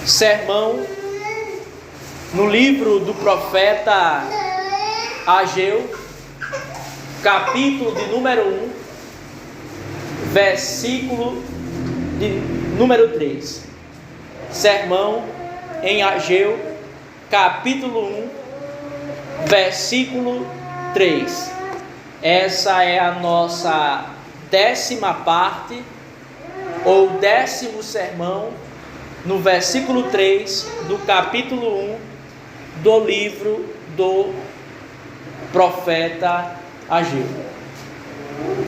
Sermão no livro do profeta Ageu, capítulo de número 1, versículo de número 3. Sermão em Ageu, capítulo 1, versículo 3. Essa é a nossa 10ª parte, ou 10º sermão, no versículo 3 do capítulo 1 do livro do profeta Ageu.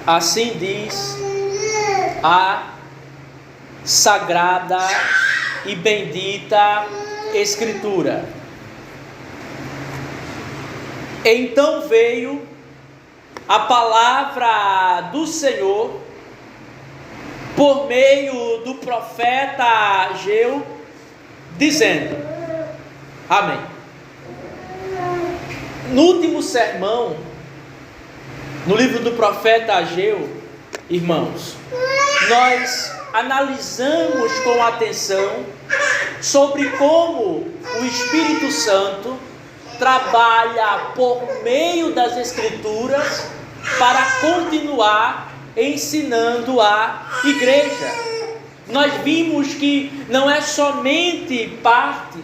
Assim diz a sagrada e bendita Escritura. Então veio a palavra do Senhor por meio do profeta Ageu, dizendo: Amém. No último sermão, no livro do profeta Ageu, irmãos, nós analisamos com atenção sobre como o Espírito Santo trabalha por meio das Escrituras para continuar ensinando a igreja. Nós vimos que não é somente parte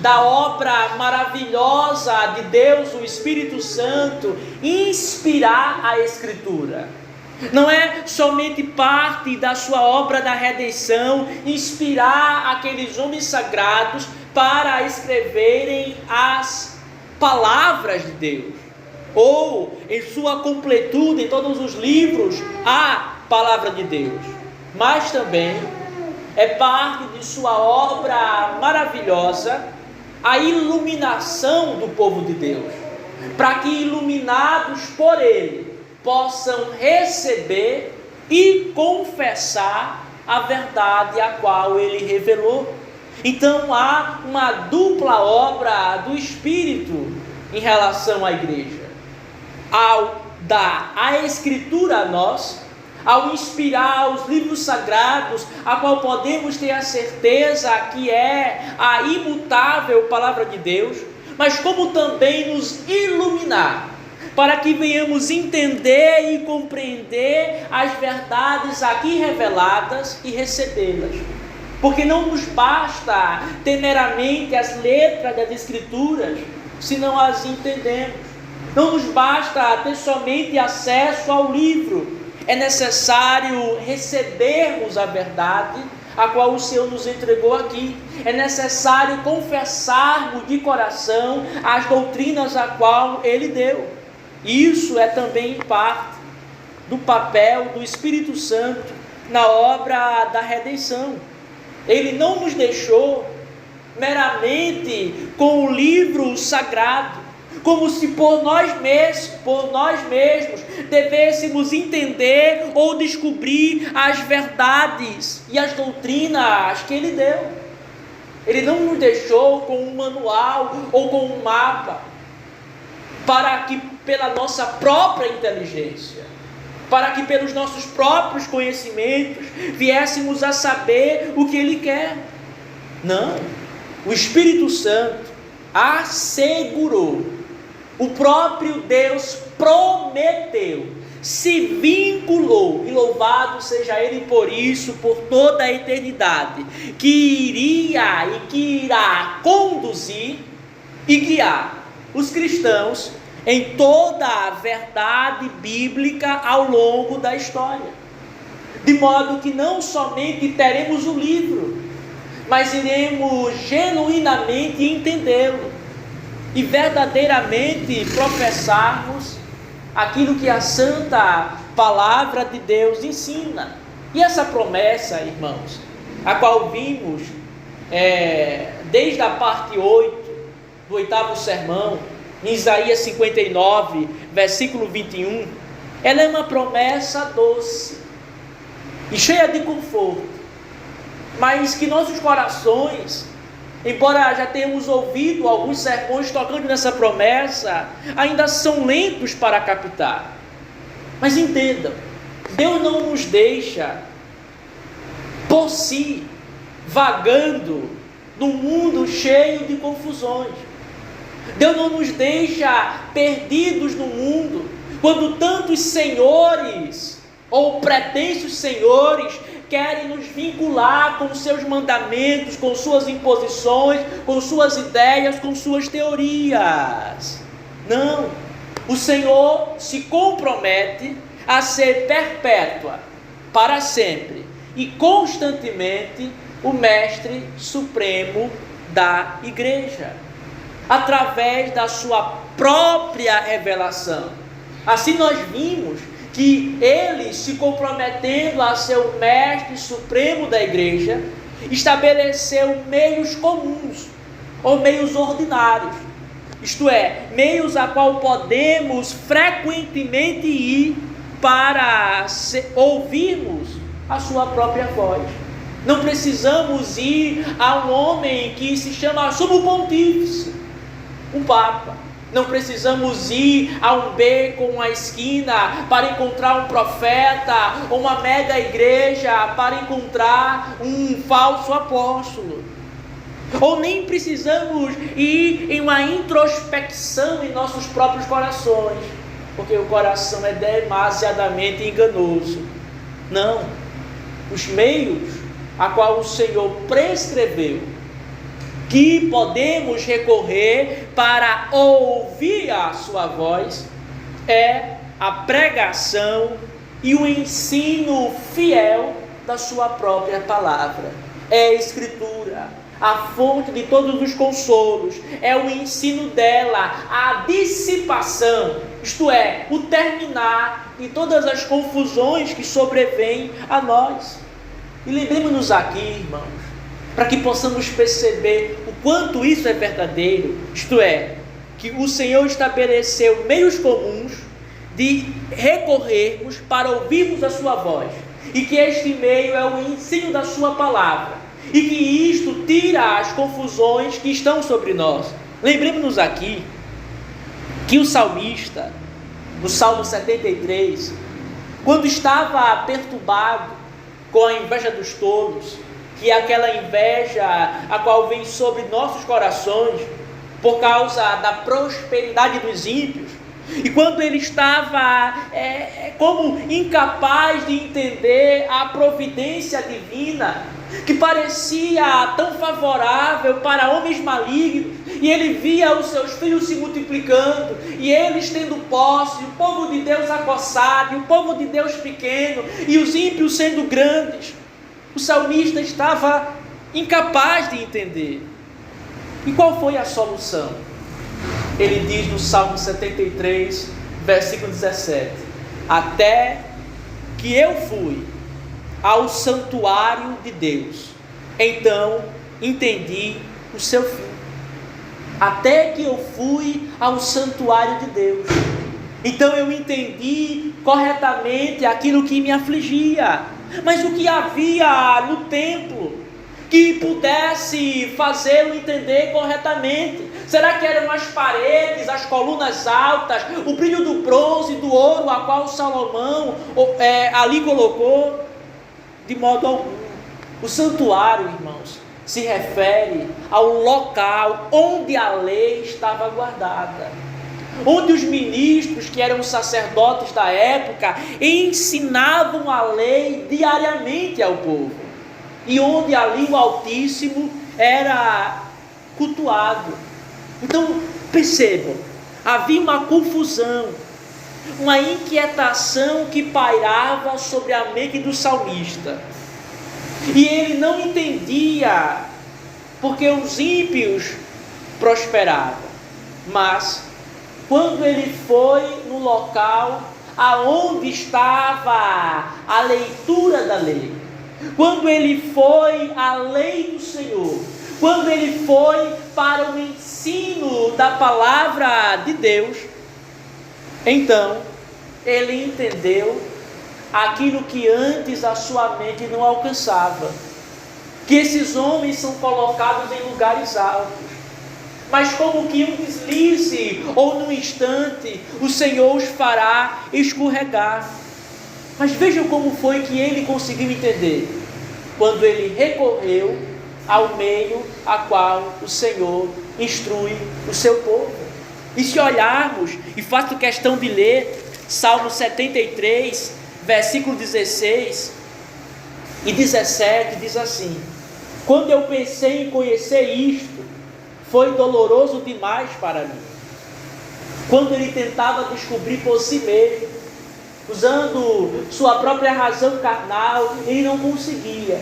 da obra maravilhosa de Deus, o Espírito Santo, inspirar a Escritura. Não é somente parte da sua obra da redenção, inspirar aqueles homens sagrados para escreverem as palavras de Deus, ou em sua completude, em todos os livros, a palavra de Deus. Mas também é parte de sua obra maravilhosa a iluminação do povo de Deus, para que, iluminados por Ele, possam receber e confessar a verdade a qual Ele revelou. Então há uma dupla obra do Espírito em relação à igreja. Ao dar a Escritura a nós, ao inspirar os livros sagrados, a qual podemos ter a certeza que é a imutável palavra de Deus, mas como também nos iluminar, para que venhamos entender e compreender as verdades aqui reveladas e recebê-las. Porque não nos basta ter meramente as letras das Escrituras, se não as entendemos. Não nos basta ter somente acesso ao livro. É necessário recebermos a verdade a qual o Senhor nos entregou aqui. É necessário confessarmos de coração as doutrinas a qual Ele deu. Isso é também parte do papel do Espírito Santo na obra da redenção. Ele não nos deixou meramente com o livro sagrado, como se por nós mesmos devêssemos entender ou descobrir as verdades e as doutrinas que Ele deu. Ele não nos deixou com um manual ou com um mapa, para que pela nossa própria inteligência, para que pelos nossos próprios conhecimentos viéssemos a saber o que Ele quer. Não, o Espírito Santo assegurou, o próprio Deus prometeu, se vinculou, e louvado seja Ele por isso, por toda a eternidade, que iria e que irá conduzir e guiar os cristãos em toda a verdade bíblica ao longo da história. De modo que não somente teremos o livro, mas iremos genuinamente entendê-lo e verdadeiramente professarmos aquilo que a santa palavra de Deus ensina. E essa promessa, irmãos, a qual vimos desde a parte 8 do 8º sermão, em Isaías 59, versículo 21, ela é uma promessa doce e cheia de conforto, mas que nossos corações, embora já tenhamos ouvido alguns sermões tocando nessa promessa, ainda são lentos para captar. Mas entendam, Deus não nos deixa por si, vagando num mundo cheio de confusões. Deus não nos deixa perdidos no mundo, quando tantos senhores, ou pretensos senhores, querem nos vincular com seus mandamentos, com suas imposições, com suas ideias, com suas teorias. Não, o Senhor se compromete a ser perpétua, para sempre, e constantemente o Mestre Supremo da Igreja, através da sua própria revelação. Assim nós vimos que ele, se comprometendo a ser o Mestre Supremo da Igreja, estabeleceu meios comuns, ou meios ordinários, isto é, meios a qual podemos frequentemente ir para ouvirmos a sua própria voz. Não precisamos ir a um homem que se chama Sumo Pontífice, um Papa. Não precisamos ir a um beco, uma esquina, para encontrar um profeta, ou uma mega igreja, para encontrar um falso apóstolo. Ou nem precisamos ir em uma introspecção em nossos próprios corações, porque o coração é demasiadamente enganoso. Não. Os meios a qual o Senhor prescreveu que podemos recorrer para ouvir a sua voz é a pregação e o ensino fiel da sua própria palavra. É a Escritura, a fonte de todos os consolos, é o ensino dela, a dissipação, isto é, o terminar de todas as confusões que sobrevêm a nós. E lembremos-nos aqui, irmãos, para que possamos perceber o quanto isso é verdadeiro, isto é, que o Senhor estabeleceu meios comuns de recorrermos para ouvirmos a sua voz, e que este meio é o ensino da sua palavra, e que isto tira as confusões que estão sobre nós. Lembremos-nos aqui que o salmista, no Salmo 73, quando estava perturbado com a inveja dos tolos, que é aquela inveja a qual vem sobre nossos corações por causa da prosperidade dos ímpios, e quando ele estava como incapaz de entender a providência divina, que parecia tão favorável para homens malignos, e ele via os seus filhos se multiplicando, e eles tendo posse, o povo de Deus acossado, e o povo de Deus pequeno, e os ímpios sendo grandes, o salmista estava incapaz de entender. E qual foi a solução? Ele diz no Salmo 73, versículo 17: até que eu fui ao santuário de Deus, então entendi o seu fim. Até que eu fui ao santuário de Deus, então eu entendi corretamente aquilo que me afligia. Mas o que havia no templo que pudesse fazê-lo entender corretamente? Será que eram as paredes, as colunas altas, o brilho do bronze e do ouro a qual Salomão ali colocou? De modo algum. O santuário, irmãos, se refere ao local onde a lei estava guardada, onde os ministros, que eram os sacerdotes da época, ensinavam a lei diariamente ao povo, e onde ali o Altíssimo era cultuado. Então, percebam, havia uma confusão, uma inquietação que pairava sobre a mente do salmista, e ele não entendia porque os ímpios prosperavam. Mas quando ele foi no local aonde estava a leitura da lei, quando ele foi à lei do Senhor, quando ele foi para o ensino da palavra de Deus, então ele entendeu aquilo que antes a sua mente não alcançava, que esses homens são colocados em lugares altos, mas como que um deslize ou num instante o Senhor os fará escorregar. Mas vejam como foi que ele conseguiu entender: quando ele recorreu ao meio a qual o Senhor instrui o seu povo. E se olharmos, e faço questão de ler Salmo 73, versículo 16 e 17, diz assim: quando eu pensei em conhecer isto, foi doloroso demais para mim. Quando ele tentava descobrir por si mesmo, usando sua própria razão carnal, ele não conseguia,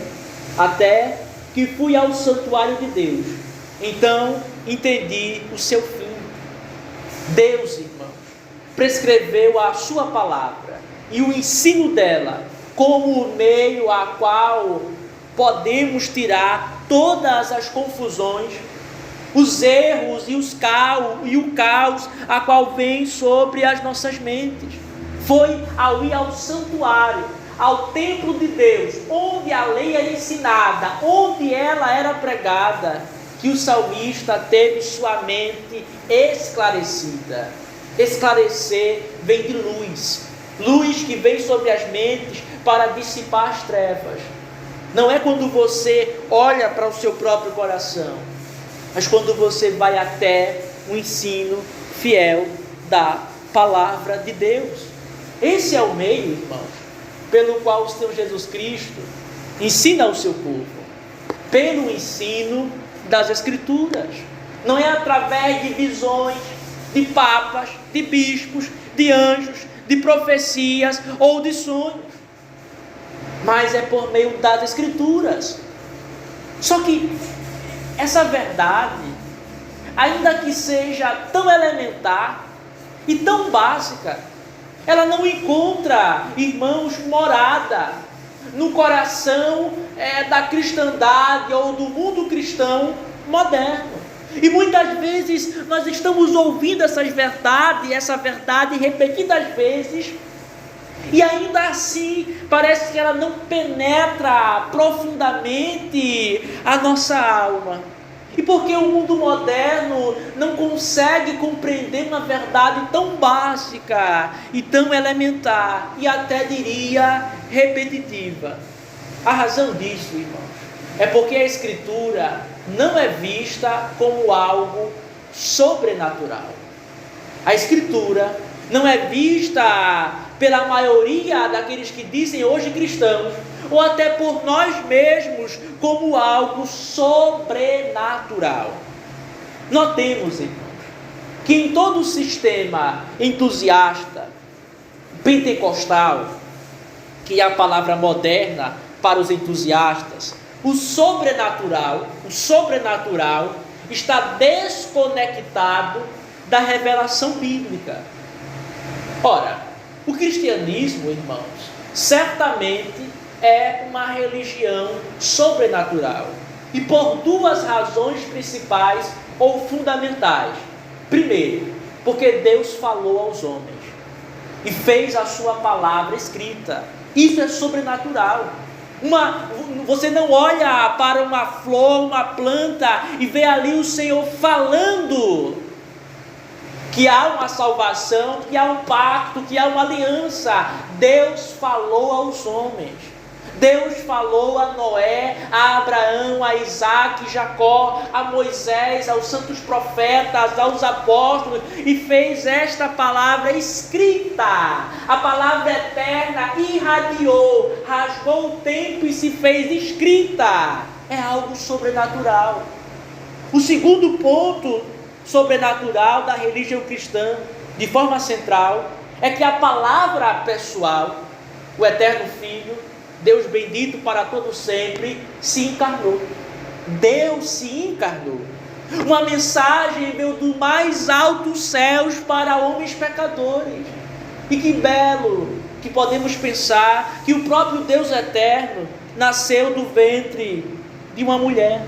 até que fui ao santuário de Deus. Então entendi o seu fim. Deus, irmãos, prescreveu a sua palavra e o ensino dela como o meio a qual podemos tirar todas as confusões, os erros e o caos a qual vem sobre as nossas mentes. Foi ao ir ao santuário, ao templo de Deus, onde a lei era ensinada, onde ela era pregada, que o salmista teve sua mente esclarecida. Esclarecer vem de luz, luz que vem sobre as mentes para dissipar as trevas. Não é quando você olha para o seu próprio coração, mas quando você vai até o ensino fiel da palavra de Deus. Esse é o meio, irmãos, pelo qual o Senhor Jesus Cristo ensina ao seu povo, pelo ensino das Escrituras. Não é através de visões, de papas, de bispos, de anjos, de profecias ou de sonhos, mas é por meio das Escrituras. Só que essa verdade, ainda que seja tão elementar e tão básica, ela não encontra, irmãos, morada no coração da cristandade ou do mundo cristão moderno. E muitas vezes nós estamos ouvindo essa verdade repetidas vezes, e ainda assim parece que ela não penetra profundamente a nossa alma. E porque o mundo moderno não consegue compreender uma verdade tão básica e tão elementar, e até diria repetitiva. A razão disso, irmãos, é porque a Escritura não é vista como algo sobrenatural. A Escritura não é vista pela maioria daqueles que dizem hoje cristãos, ou até por nós mesmos, como algo sobrenatural. Notemos, irmãos, que em todo o sistema entusiasta, pentecostal, que é a palavra moderna para os entusiastas, o sobrenatural está desconectado da revelação bíblica. Ora, o cristianismo, irmãos, certamente é uma religião sobrenatural, e por duas razões principais ou fundamentais. Primeiro, porque Deus falou aos homens e fez a sua palavra escrita. Isso é sobrenatural. Você não olha para uma flor, uma planta e vê ali o Senhor falando que há uma salvação, que há um pacto, que há uma aliança. Deus falou aos homens. Deus falou a Noé, a Abraão, a Isaac, Jacó, a Moisés, aos santos profetas, aos apóstolos, e fez esta palavra escrita. A palavra eterna irradiou, rasgou o tempo e se fez escrita. É algo sobrenatural. O segundo ponto sobrenatural da religião cristã, de forma central, é que a palavra pessoal, o eterno Filho, Deus bendito para todo sempre, se encarnou. Deus se encarnou. Uma mensagem veio do mais altos céus para homens pecadores. E que belo que podemos pensar que o próprio Deus eterno nasceu do ventre de uma mulher.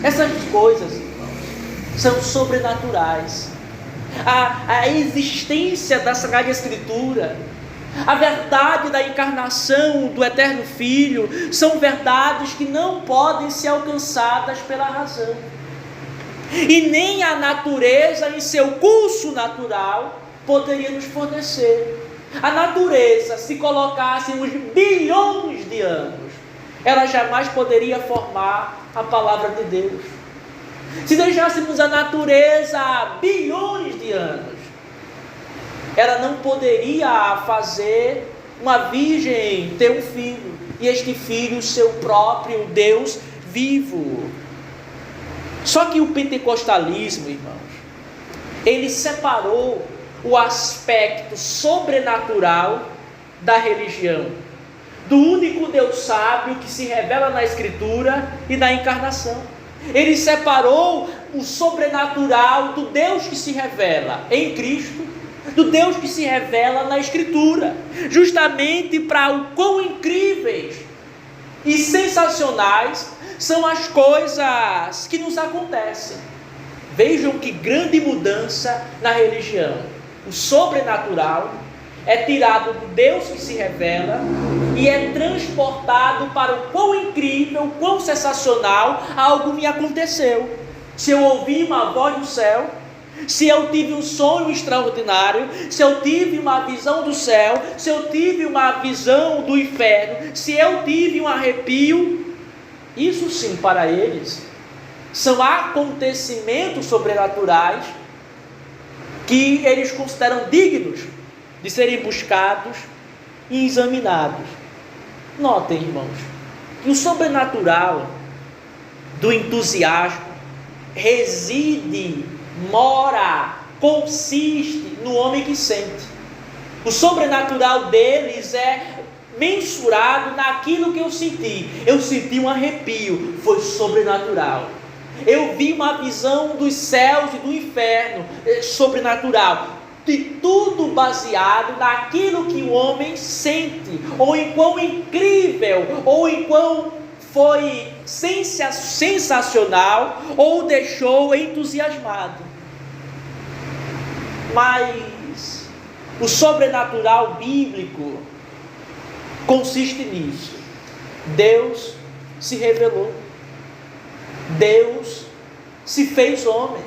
Essas coisas, irmãos, são sobrenaturais. A existência da Sagrada Escritura, a verdade da encarnação do Eterno Filho, são verdades que não podem ser alcançadas pela razão. E nem a natureza em seu curso natural poderia nos fornecer. A natureza, se colocasse uns bilhões de anos, ela jamais poderia formar a palavra de Deus. Se deixássemos a natureza há bilhões de anos, ela não poderia fazer uma virgem ter um filho, e este filho seu próprio Deus vivo. Só que o pentecostalismo, irmãos, ele separou o aspecto sobrenatural da religião, do único Deus sábio que se revela na Escritura e na encarnação. Ele separou o sobrenatural do Deus que se revela em Cristo, do Deus que se revela na Escritura, justamente para o quão incríveis e sensacionais são as coisas que nos acontecem. Vejam que grande mudança na religião. O sobrenatural é tirado do Deus que se revela e é transportado para o quão incrível, quão sensacional algo me aconteceu. Se eu ouvi uma voz do céu, se eu tive um sonho extraordinário, se eu tive uma visão do céu, se eu tive uma visão do inferno, se eu tive um arrepio, isso sim para eles são acontecimentos sobrenaturais que eles consideram dignos de serem buscados e examinados. Notem, irmãos, que o sobrenatural do entusiasmo reside, mora, consiste no homem que sente. O sobrenatural deles é mensurado naquilo que eu senti. Eu senti um arrepio, foi sobrenatural. Eu vi uma visão dos céus e do inferno, sobrenatural. De tudo baseado naquilo que o homem sente, ou em quão incrível, ou em quão foi sensacional, ou deixou entusiasmado. Mas o sobrenatural bíblico consiste nisso. Deus se revelou, Deus se fez homem,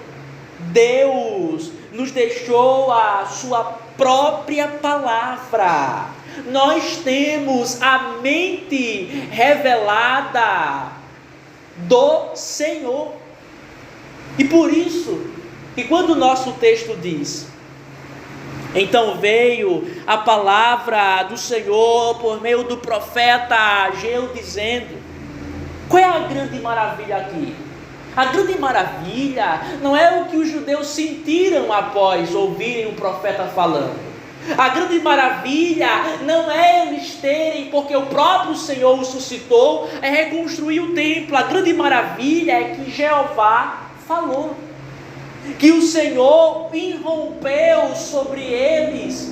Deus nos deixou a sua própria palavra. Nós temos a mente revelada do Senhor. E por isso, que quando o nosso texto diz: então veio a palavra do Senhor por meio do profeta Ageu, dizendo, qual é a grande maravilha aqui? A grande maravilha não é o que os judeus sentiram após ouvirem o profeta falando. A grande maravilha não é eles terem, porque o próprio Senhor os suscitou, é reconstruir o templo. A grande maravilha é que Jeová falou, que o Senhor irrompeu sobre eles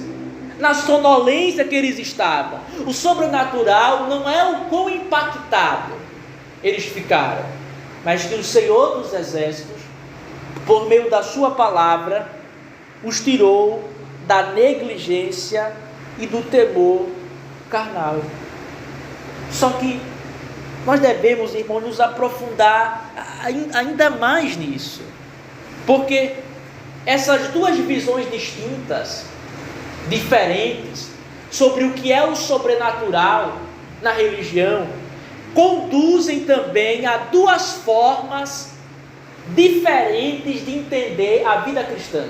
na sonolência que eles estavam. O sobrenatural não é o quão impactado eles ficaram, mas que o Senhor dos Exércitos, por meio da sua palavra, os tirou da negligência e do temor carnal. Só que nós devemos, irmãos, nos aprofundar ainda mais nisso, porque essas duas visões distintas, diferentes, sobre o que é o sobrenatural na religião, conduzem também a duas formas diferentes de entender a vida cristã.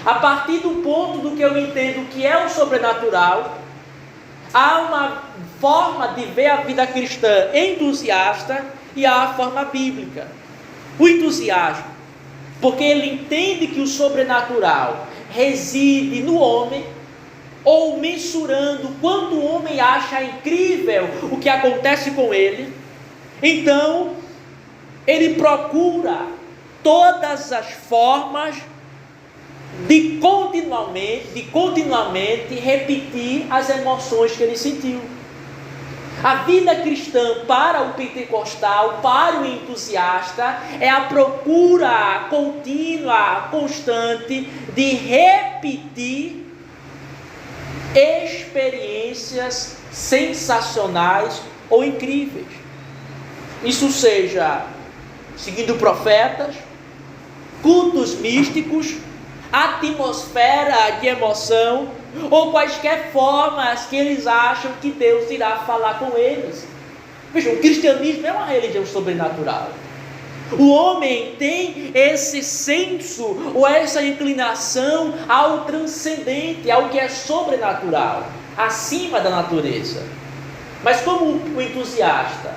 A partir do ponto do que eu entendo que é o sobrenatural, há uma forma de ver a vida cristã entusiasta e há a forma bíblica. O entusiasmo, porque ele entende que o sobrenatural reside no homem, ou mensurando quanto o homem acha incrível o que acontece com ele, então ele procura todas as formas de continuamente repetir as emoções que ele sentiu. A vida cristã para o pentecostal, para o entusiasta, é a procura contínua, constante de repetir experiências sensacionais ou incríveis. Isso seja seguindo profetas, cultos místicos, atmosfera de emoção, ou quaisquer formas que eles acham que Deus irá falar com eles. Veja, o cristianismo é uma religião sobrenatural. O homem tem esse senso ou essa inclinação ao transcendente, ao que é sobrenatural, acima da natureza. Mas como o entusiasta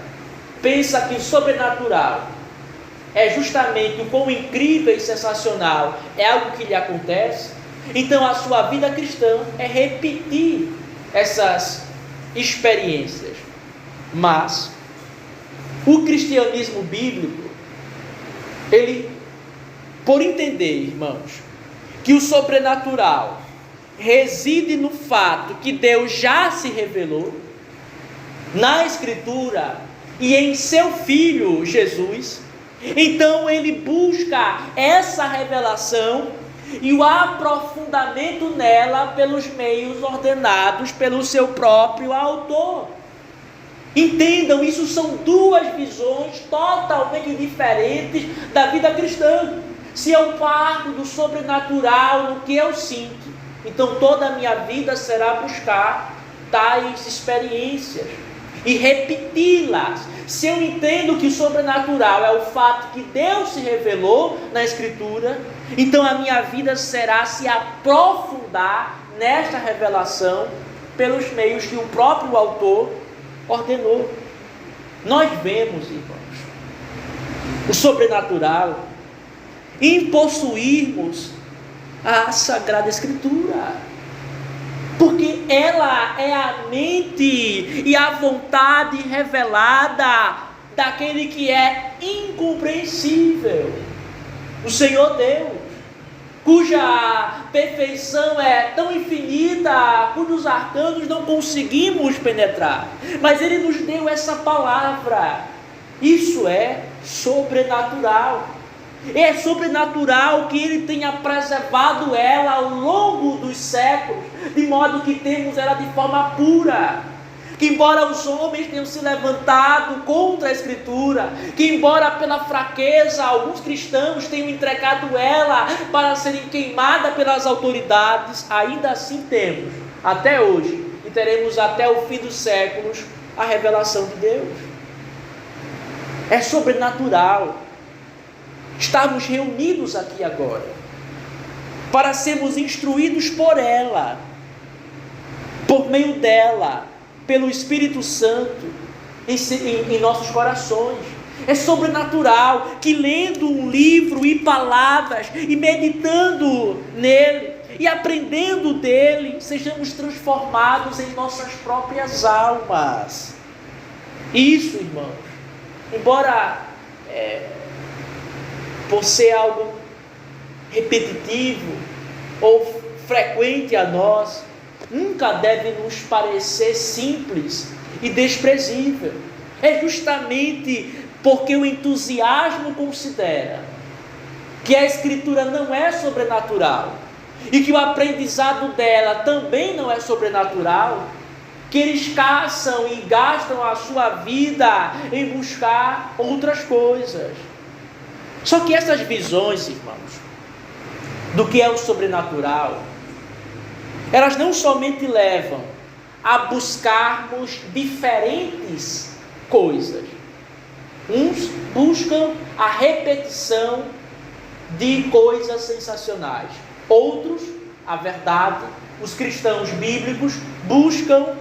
pensa que o sobrenatural é justamente o quão incrível e sensacional é algo que lhe acontece, então a sua vida cristã é repetir essas experiências. Mas o cristianismo bíblico, ele, por entender, irmãos, que o sobrenatural reside no fato que Deus já se revelou na Escritura e em seu Filho Jesus, então ele busca essa revelação e o aprofundamento nela pelos meios ordenados pelo seu próprio autor. Entendam, isso são duas visões totalmente diferentes da vida cristã. Se eu parto do sobrenatural no que eu sinto, então toda a minha vida será buscar tais experiências e repeti-las. Se eu entendo que o sobrenatural é o fato que Deus se revelou na Escritura, então a minha vida será se aprofundar nesta revelação pelos meios que o próprio autor ordenou. Nós vemos, irmãos, o sobrenatural em possuirmos a Sagrada Escritura, porque ela é a mente e a vontade revelada daquele que é incompreensível, o Senhor Deus, cuja perfeição é tão infinita, cujos arcanos não conseguimos penetrar, mas Ele nos deu essa palavra. Isso é sobrenatural. É sobrenatural que Ele tenha preservado ela ao longo dos séculos, de modo que temos ela de forma pura. Que embora os homens tenham se levantado contra a Escritura, que embora pela fraqueza alguns cristãos tenham entregado ela para serem queimada pelas autoridades, ainda assim temos, até hoje, e teremos até o fim dos séculos, a revelação de Deus. É sobrenatural estarmos reunidos aqui agora, para sermos instruídos por ela, por meio dela, pelo Espírito Santo em nossos corações. É sobrenatural que lendo um livro e palavras e meditando nele e aprendendo dele, sejamos transformados em nossas próprias almas. Isso, irmãos, embora por ser algo repetitivo ou frequente a nós, nunca deve nos parecer simples e desprezível. É justamente porque o entusiasmo considera que a Escritura não é sobrenatural e que o aprendizado dela também não é sobrenatural, que eles caçam e gastam a sua vida em buscar outras coisas. Só que essas visões, irmãos, do que é o sobrenatural, elas não somente levam a buscarmos diferentes coisas. Uns buscam a repetição de coisas sensacionais. Outros, a verdade, os cristãos bíblicos buscam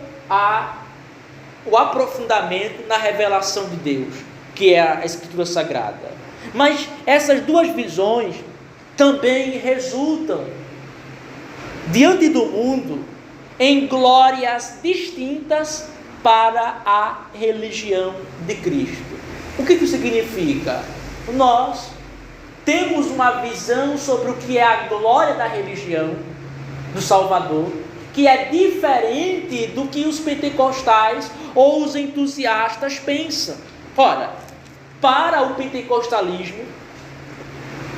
o aprofundamento na revelação de Deus, que é a Escritura Sagrada. Mas essas duas visões também resultam diante do mundo em glórias distintas para a religião de Cristo. O que isso significa? Nós temos uma visão sobre o que é a glória da religião do Salvador, que é diferente do que os pentecostais ou os entusiastas pensam. Ora, para o pentecostalismo,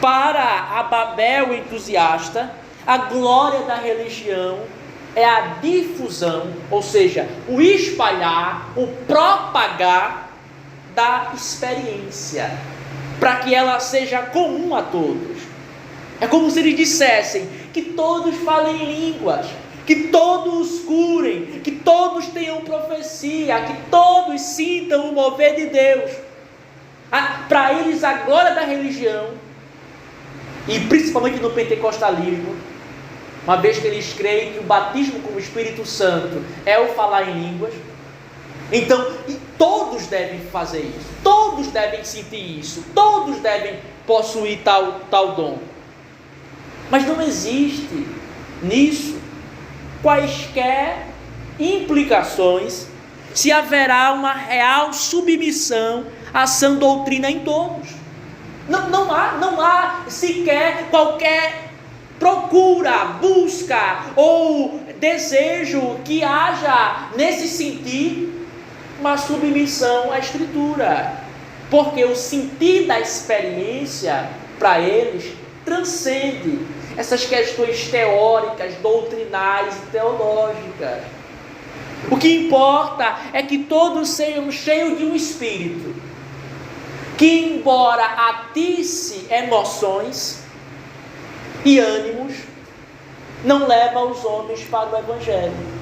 para a Babel entusiasta, a glória da religião é a difusão, ou seja, o espalhar, o propagar da experiência, para que ela seja comum a todos. É como se eles dissessem que todos falem línguas, que todos curem, que todos tenham profecia, que todos sintam o mover de Deus. Para eles, a glória da religião, e principalmente no pentecostalismo, uma vez que eles creem que o batismo com o Espírito Santo é o falar em línguas, então, e todos devem fazer isso, todos devem sentir isso, todos devem possuir tal dom. Mas não existe nisso quaisquer implicações se haverá uma real submissão à sã doutrina em todos. Não há sequer qualquer procura, busca ou desejo que haja nesse sentido uma submissão à Escritura, porque o sentir da experiência para eles transcende essas questões teóricas, doutrinais e teológicas. O que importa é que todos sejam cheios de um espírito que, embora atice emoções e ânimos, não leva os homens para o Evangelho.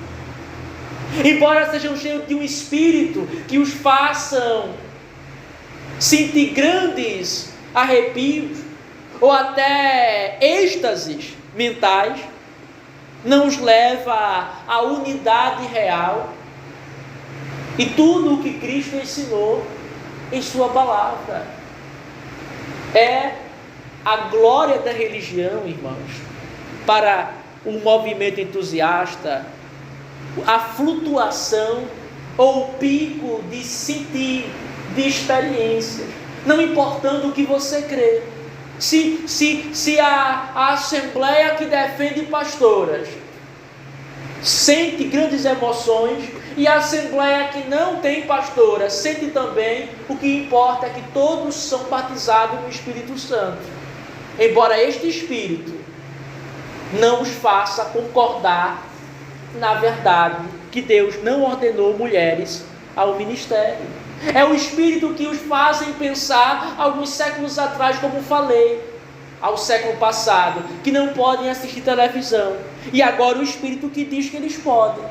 Embora sejam cheios de um espírito que os façam sentir grandes arrepios ou até êxtases mentais, não os leva à unidade real e tudo o que Cristo ensinou em sua palavra. É a glória da religião, irmãos, para um movimento entusiasta, a flutuação ou o pico de sentir, de experiências, não importando o que você crê. Se a assembleia que defende pastoras sente grandes emoções e a assembleia que não tem pastora sente também, o que importa é que todos são batizados no Espírito Santo, embora este Espírito não os faça concordar na verdade que Deus não ordenou mulheres ao ministério. É o Espírito que os fazem pensar alguns séculos atrás, como falei, ao século passado, que não podem assistir televisão. E agora o Espírito que diz que eles podem.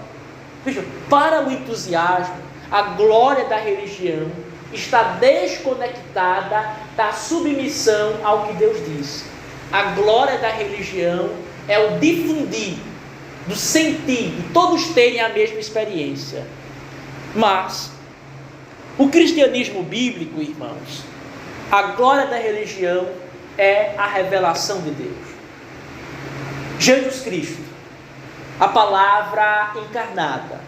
Vejam, para o entusiasmo, a glória da religião está desconectada da submissão ao que Deus diz. A glória da religião é o difundir, do sentir, de todos terem a mesma experiência. Mas o cristianismo bíblico, irmãos, a glória da religião é a revelação de Deus. Jesus Cristo, a palavra encarnada,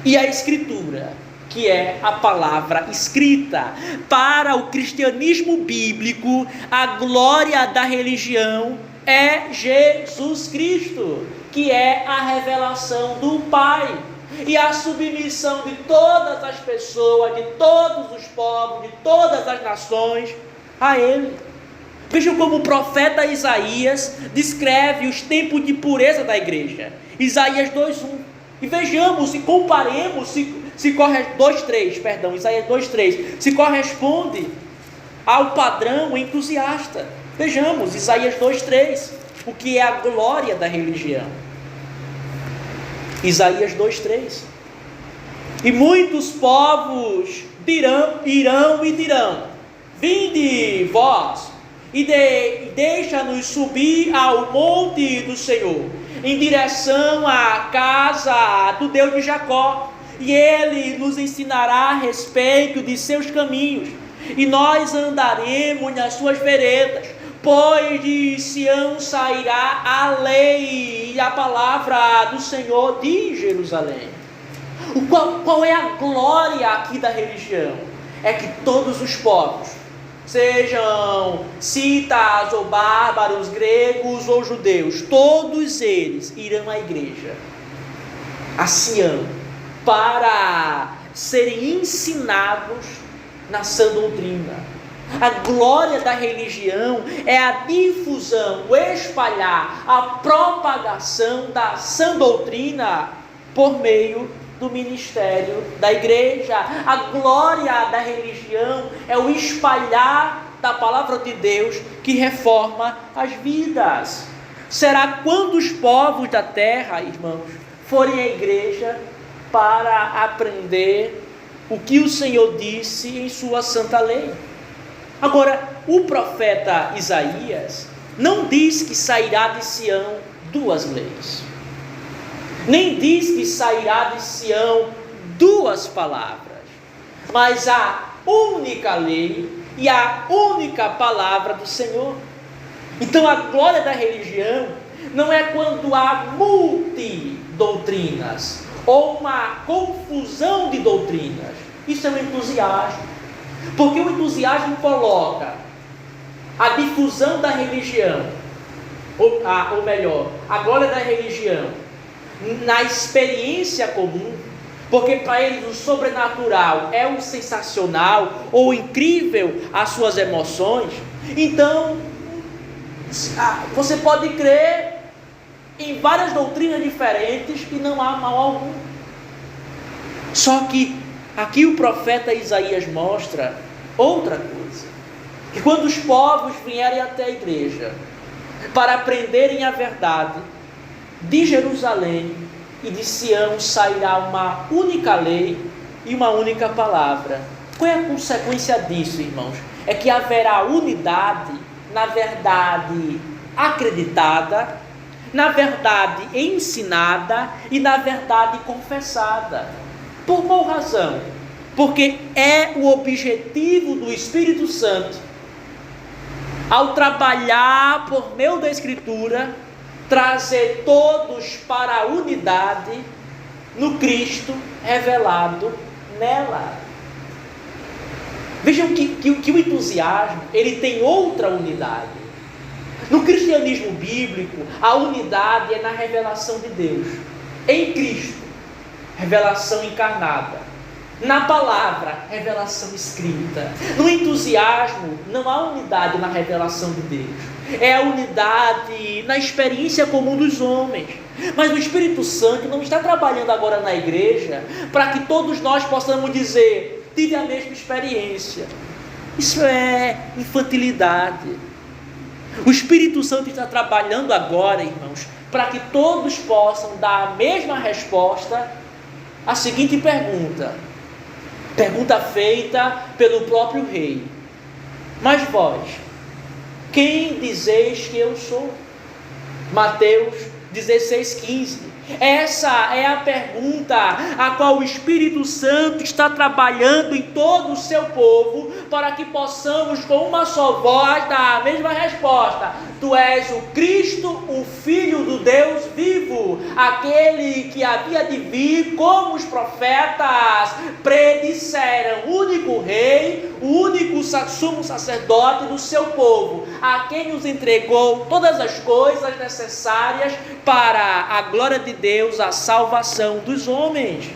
e a Escritura, que é a palavra escrita. Para o cristianismo bíblico, a glória da religião é Jesus Cristo, que é a revelação do Pai e a submissão de todas as pessoas, de todos os povos, de todas as nações a Ele. Vejam como o profeta Isaías descreve os tempos de pureza da igreja. Isaías 2:1. E vejamos, se comparemos, Isaías 2:3, se corresponde ao padrão entusiasta. Vejamos, Isaías 2:3, o que é a glória da religião. Isaías 2:3. E muitos povos irão e dirão: vinde vós, e deixa-nos subir ao monte do Senhor, em direção à casa do Deus de Jacó, e Ele nos ensinará a respeito de seus caminhos, e nós andaremos nas suas veredas, pois de Sião sairá a lei e a palavra do Senhor de Jerusalém. Qual é a glória aqui da religião? É que todos os povos, sejam citas ou bárbaros, gregos ou judeus, todos eles irão à igreja, a Sião, para serem ensinados na sã doutrina. A glória da religião é a difusão, o espalhar, a propagação da sã doutrina por meio do ministério da igreja. A glória da religião é o espalhar da palavra de Deus que reforma as vidas. será quando os povos da terra, irmãos, forem à igreja para aprender o que o Senhor disse em sua santa lei. Agora, o profeta Isaías não diz que sairá de Sião duas leis, nem diz que sairá de Sião duas palavras, mas a única lei e a única palavra do Senhor. Então a glória da religião não é quando há multidoutrinas ou uma confusão de doutrinas. Isso é um entusiasmo, porque o entusiasmo coloca a difusão da religião, ou melhor, a glória da religião na experiência comum, porque para eles o sobrenatural é o sensacional ou incrível às suas emoções. Então você pode crer em várias doutrinas diferentes e não há mal algum. Só que aqui o profeta Isaías mostra outra coisa, que quando os povos vierem até a igreja para aprenderem a verdade, de Jerusalém e de Sião sairá uma única lei e uma única palavra. Qual é a consequência disso, irmãos? É que haverá unidade na verdade acreditada, na verdade ensinada e na verdade confessada. Por qual razão? Porque é o objetivo do Espírito Santo, ao trabalhar por meio da Escritura, trazer todos para a unidade no Cristo revelado nela. Vejam que o entusiasmo, ele tem outra unidade. No cristianismo bíblico, a unidade é na revelação de Deus, em Cristo, revelação encarnada. Na palavra, revelação escrita. No entusiasmo, não há unidade na revelação de Deus. É a unidade na experiência comum dos homens. Mas o Espírito Santo não está trabalhando agora na igreja para que todos nós possamos dizer: tive a mesma experiência. Isso é infantilidade. O Espírito Santo está trabalhando agora, irmãos, para que todos possam dar a mesma resposta à seguinte pergunta feita pelo próprio rei: mas vós, quem dizeis que eu sou? Mateus 16:15. Essa é a pergunta a qual o Espírito Santo está trabalhando em todo o seu povo, para que possamos com uma só voz dar a mesma resposta: tu és o Cristo, o Filho do Deus vivo, aquele que havia de vir, como os profetas predisseram, o único rei, o único sumo sacerdote do seu povo, a quem nos entregou todas as coisas necessárias para a glória de Deus, a salvação dos homens.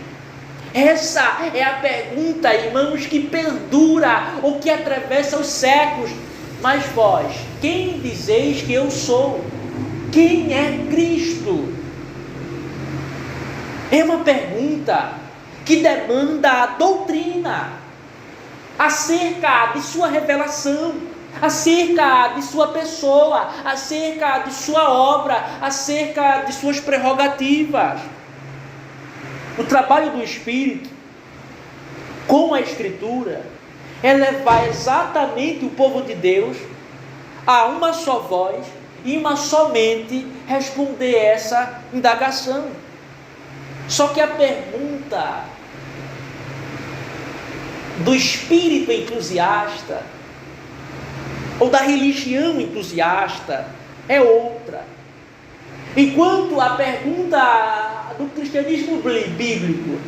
Essa é a pergunta, irmãos, que perdura ou que atravessa os séculos. Mas vós, quem dizeis que eu sou? Quem é Cristo? É uma pergunta que demanda a doutrina acerca de sua revelação, acerca de sua pessoa, acerca de sua obra, acerca de suas prerrogativas. O trabalho do Espírito com a Escritura é levar exatamente o povo de Deus a uma só voz e uma só mente responder essa indagação. Só que a pergunta do espírito entusiasta ou da religião entusiasta é outra. Enquanto a pergunta do cristianismo bíblico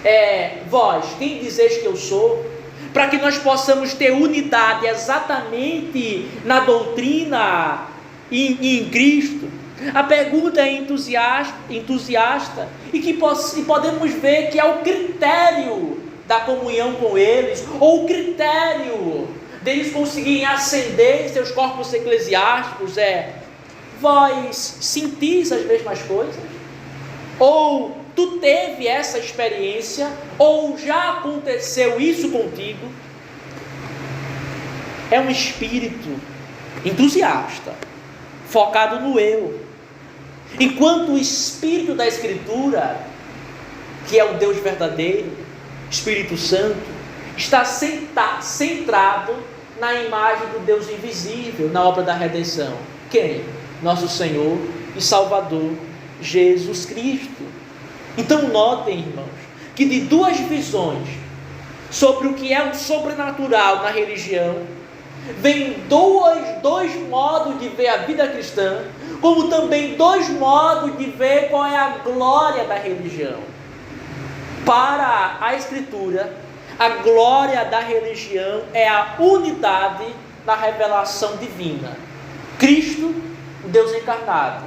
é: vós, quem dizeis que eu sou? Para que nós possamos ter unidade exatamente na doutrina e em Cristo. A pergunta é entusiasta e podemos ver que é o critério da comunhão com eles, ou o critério deles conseguirem ascender em seus corpos eclesiásticos é: vós sentis as mesmas coisas? Ou tu teve essa experiência? Ou já aconteceu isso contigo? É um espírito entusiasta, focado no eu, Enquanto o Espírito da Escritura, que é o Deus verdadeiro, Espírito Santo, está centrado na imagem do Deus invisível, na obra da redenção. Quem? Nosso Senhor e Salvador, Jesus Cristo. Então notem, irmãos, que de duas visões sobre o que é o sobrenatural na religião, vem dois modos de ver a vida cristã, como também dois modos de ver qual é a glória da religião. Para a Escritura, a glória da religião é a unidade da revelação divina. Cristo, o Deus encarnado,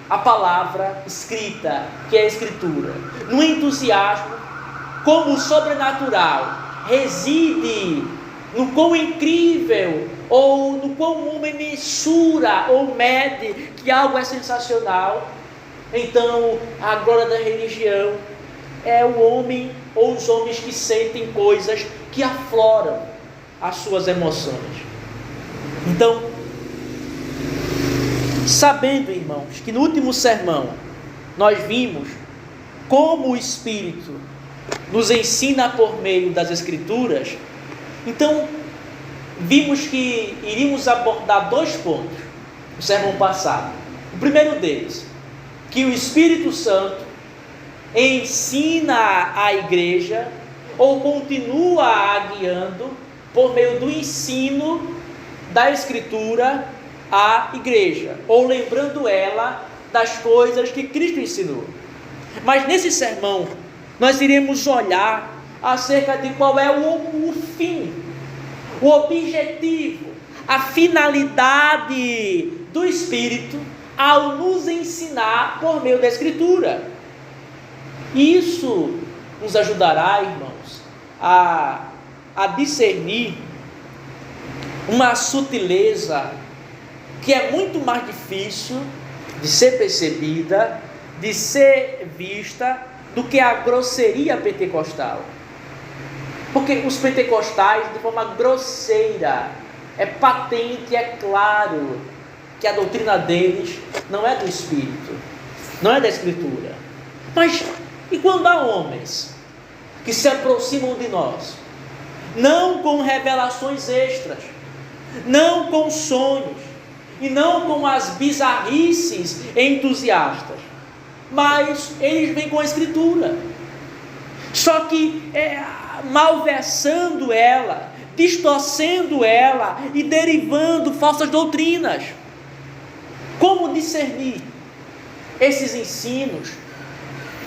a palavra escrita, que é a Escritura. No entusiasmo, como o sobrenatural reside no quão incrível, ou no quão o homem mensura ou mede que algo é sensacional, então a glória da religião é o homem ou os homens que sentem coisas que afloram as suas emoções. Então, sabendo, irmãos, que no último sermão nós vimos como o Espírito nos ensina por meio das Escrituras, então vimos que iríamos abordar 2 pontos no sermão passado. O primeiro deles, que o Espírito Santo ensina a igreja, ou continua a guiando, por meio do ensino da Escritura à igreja, ou lembrando ela das coisas que Cristo ensinou. Mas nesse sermão, nós iremos olhar acerca de qual é o fim, o objetivo, a finalidade do Espírito ao nos ensinar por meio da Escritura. Isso nos ajudará, irmãos, a discernir uma sutileza que é muito mais difícil de ser percebida, de ser vista, do que a grosseria pentecostal. Porque os pentecostais, de forma grosseira, é patente, é claro, que a doutrina deles não é do Espírito, não é da Escritura. Mas, e quando há homens que se aproximam de nós, não com revelações extras, não com sonhos, e não com as bizarrices entusiastas, mas eles vêm com a Escritura, só que malversando ela, distorcendo ela e derivando falsas doutrinas. Como discernir esses ensinos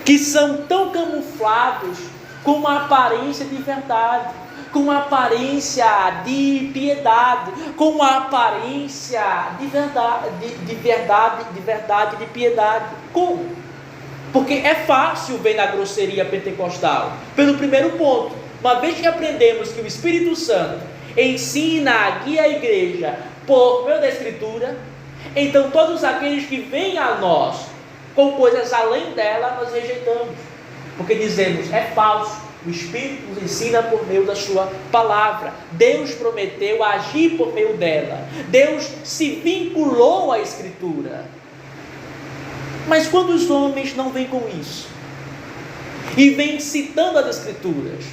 que são tão camuflados com uma aparência de verdade, com uma aparência de piedade, com uma aparência de verdade, de piedade? Como? Porque é fácil ver na grosseria pentecostal. Pelo primeiro ponto, uma vez que aprendemos que o Espírito Santo ensina, guia a igreja por meio da Escritura, então todos aqueles que vêm a nós com coisas além dela, nós rejeitamos, porque dizemos, é falso. O Espírito nos ensina por meio da sua palavra. Deus prometeu agir por meio dela. Deus se vinculou à Escritura. Mas quando os homens não vêm com isso, e vêm citando as Escrituras,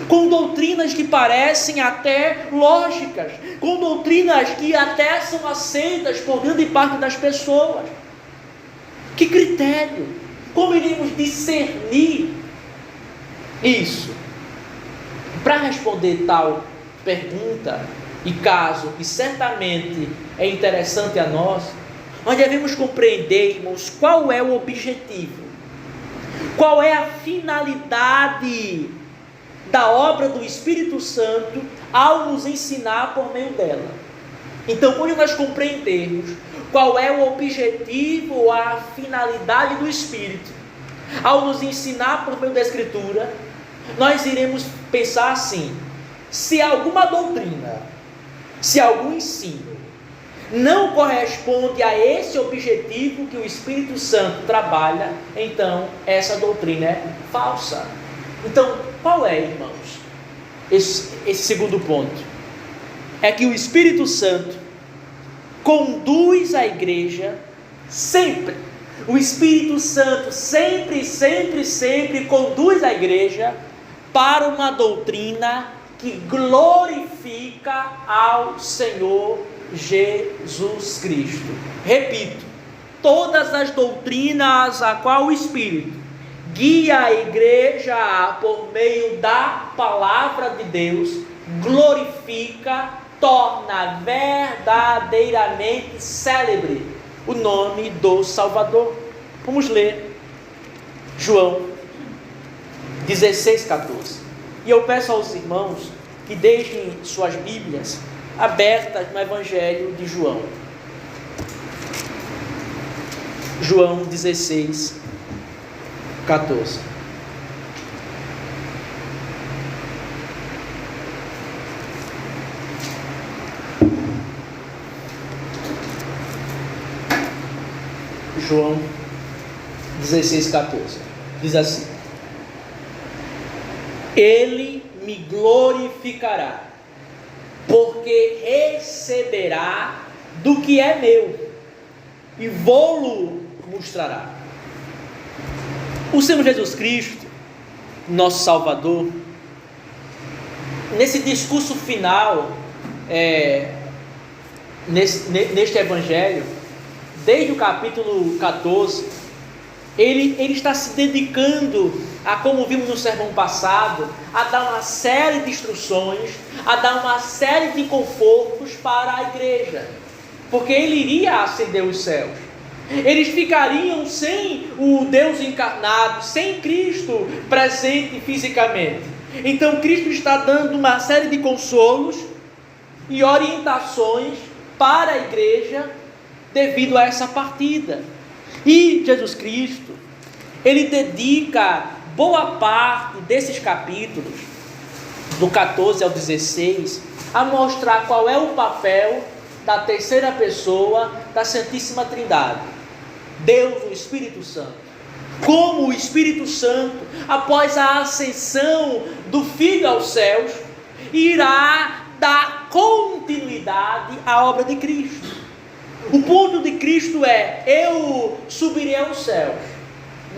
com doutrinas que parecem até lógicas, com doutrinas que até são aceitas por grande parte das pessoas, que critério? Como iríamos discernir isso? Para responder tal pergunta e caso que certamente é interessante a nós devemos compreender, irmãos, qual é o objetivo, qual é a finalidade da obra do Espírito Santo ao nos ensinar por meio dela. Então, quando nós compreendermos qual é o objetivo ou a finalidade do Espírito ao nos ensinar por meio da Escritura, nós iremos pensar assim: se alguma doutrina, se algum ensino não corresponde a esse objetivo que o Espírito Santo trabalha, então essa doutrina é falsa. Então, qual é, irmãos, esse segundo ponto? É que o Espírito Santo conduz a igreja sempre O Espírito Santo sempre, sempre, sempre conduz a igreja para uma doutrina que glorifica ao Senhor Jesus Cristo. Repito, todas as doutrinas a qual o Espírito guia a igreja por meio da palavra de Deus, glorifica, torna verdadeiramente célebre o nome do Salvador. Vamos ler João 16:14. E eu peço aos irmãos que deixem suas Bíblias abertas no Evangelho de João. João 16:14. João 16:14. Diz assim: Ele me glorificará, porque receberá do que é meu, e vou-lo mostrará. O Senhor Jesus Cristo, nosso Salvador, nesse discurso final, neste Evangelho, desde o capítulo 14, ele está se dedicando a, como vimos no sermão passado, a dar uma série de instruções, a dar uma série de confortos para a igreja, porque ele iria ascender os céus. Eles ficariam sem o Deus encarnado, sem Cristo presente fisicamente. Então Cristo está dando uma série de consolos e orientações para a igreja devido a essa partida. E Jesus Cristo, ele dedica boa parte desses capítulos, do 14 ao 16, a mostrar qual é o papel da terceira pessoa da Santíssima Trindade, Deus, o Espírito Santo. Como o Espírito Santo, após a ascensão do Filho aos céus, irá dar continuidade à obra de Cristo. O ponto de Cristo é: eu subirei aos céus,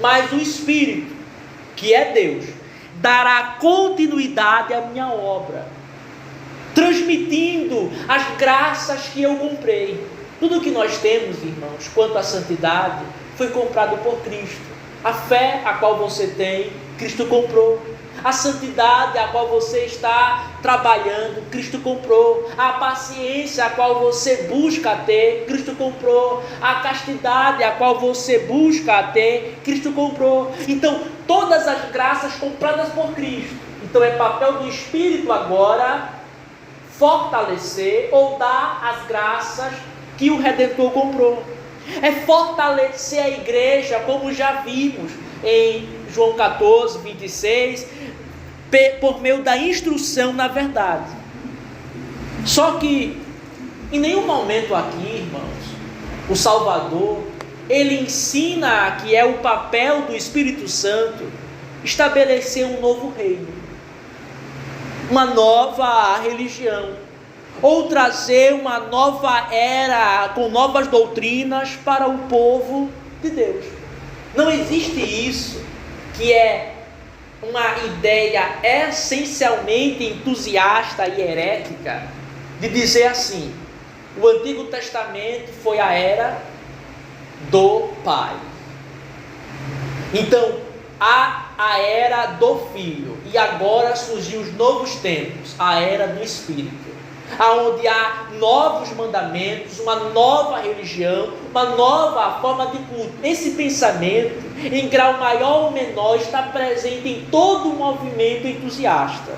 mas o Espírito, que é Deus, dará continuidade à minha obra, transmitindo as graças que eu comprei. Tudo que nós temos, irmãos, quanto à santidade, foi comprado por Cristo. A fé a qual você tem, Cristo comprou. A santidade a qual você está trabalhando, Cristo comprou. A paciência a qual você busca ter, Cristo comprou. A castidade a qual você busca ter, Cristo comprou. Então, todas as graças compradas por Cristo. Então, é papel do Espírito agora fortalecer ou dar as graças que o Redentor comprou. É fortalecer a igreja, como já vimos em João 14, 26, por meio da instrução na verdade. Só que em nenhum momento aqui, irmãos, o Salvador, ele ensina que é o papel do Espírito Santo estabelecer um novo reino, uma nova religião, ou trazer uma nova era com novas doutrinas para o povo de Deus. Não existe isso, que é uma ideia essencialmente entusiasta e herética, de dizer assim: o Antigo Testamento foi a era do Pai, então há a era do Filho, e agora surgiu os novos tempos, a era do Espírito, aonde há novos mandamentos, uma nova religião, uma nova forma de culto. Esse pensamento, em grau maior ou menor, está presente em todo o movimento entusiasta.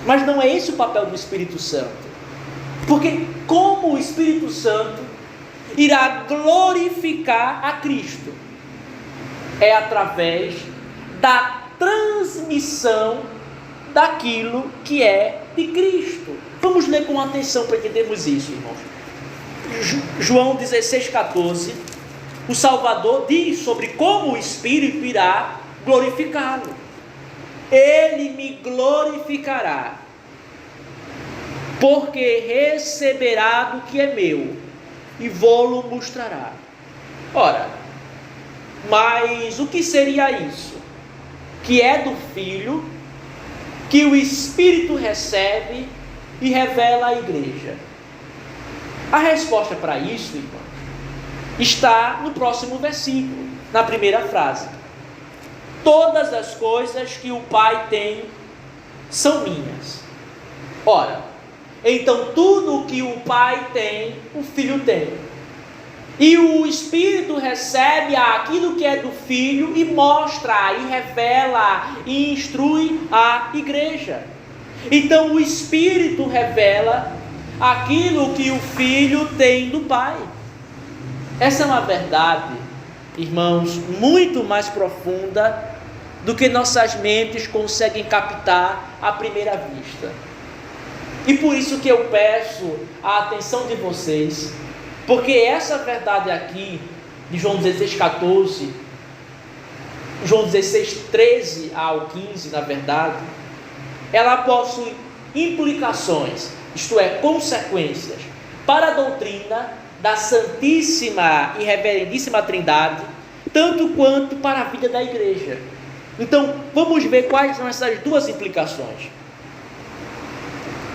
Mas não é esse o papel do Espírito Santo. Porque como o Espírito Santo irá glorificar a Cristo? É através da transmissão daquilo que é de Cristo. Vamos ler com atenção para entendermos isso, irmãos. João 16,14, o Salvador diz sobre como o Espírito irá glorificá-lo. Ele me glorificará, porque receberá do que é meu, e vou-lo mostrará. Ora, Mas o que seria isso? Que é do Filho, que o Espírito recebe e revela à igreja. A resposta para isso, irmão, está no próximo versículo, na primeira frase. Todas as coisas que o Pai tem são minhas. Ora, então tudo o que o Pai tem, o Filho tem. E o Espírito recebe aquilo que é do Filho e mostra, e revela, e instrui a igreja. Então o Espírito revela aquilo que o Filho tem do Pai. Essa é uma verdade, irmãos, muito mais profunda do que nossas mentes conseguem captar à primeira vista. E por isso que eu peço a atenção de vocês, porque essa verdade aqui, de João 16,14, João 16,13 ao 15, na verdade, ela possui implicações, isto é, consequências, para a doutrina da Santíssima e Reverendíssima Trindade, tanto quanto para a vida da igreja. Então, vamos ver quais são essas duas implicações.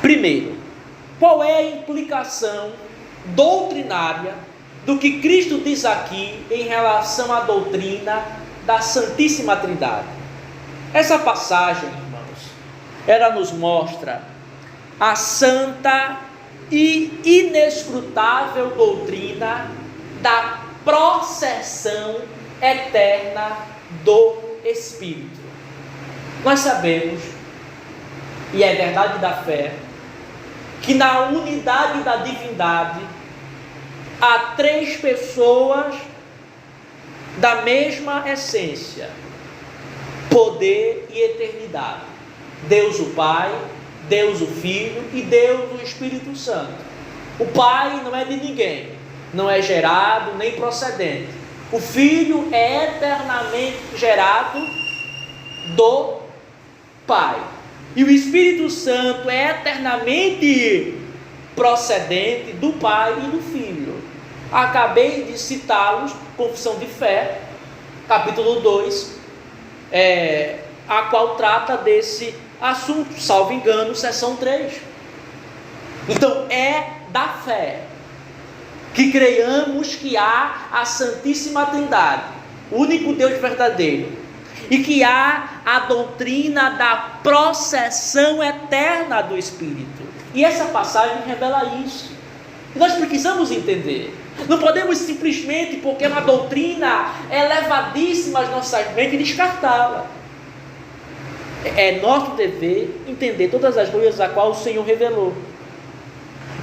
Primeiro, qual é a implicação doutrinária do que Cristo diz aqui em relação à doutrina da Santíssima Trindade? Essa passagem, irmãos, ela nos mostra a santa e inescrutável doutrina da processão eterna do Espírito. Nós sabemos, e é verdade da fé, que na unidade da divindade há três pessoas da mesma essência, poder e eternidade: Deus o Pai, Deus o Filho e Deus o Espírito Santo. O Pai não é de ninguém, não é gerado nem procedente. O Filho é eternamente gerado do Pai. E o Espírito Santo é eternamente procedente do Pai e do Filho. Acabei de citá-los, Confissão de Fé, capítulo 2, a qual trata desse assunto, salvo engano, seção 3. Então, é da fé que creiamos que há a Santíssima Trindade, o único Deus verdadeiro, e que há a doutrina da processão eterna do Espírito. E essa passagem revela isso. E nós precisamos entender. Não podemos simplesmente, porque é uma doutrina elevadíssima às nossas mentes, descartá-la. É nosso dever entender todas as coisas a qual o Senhor revelou.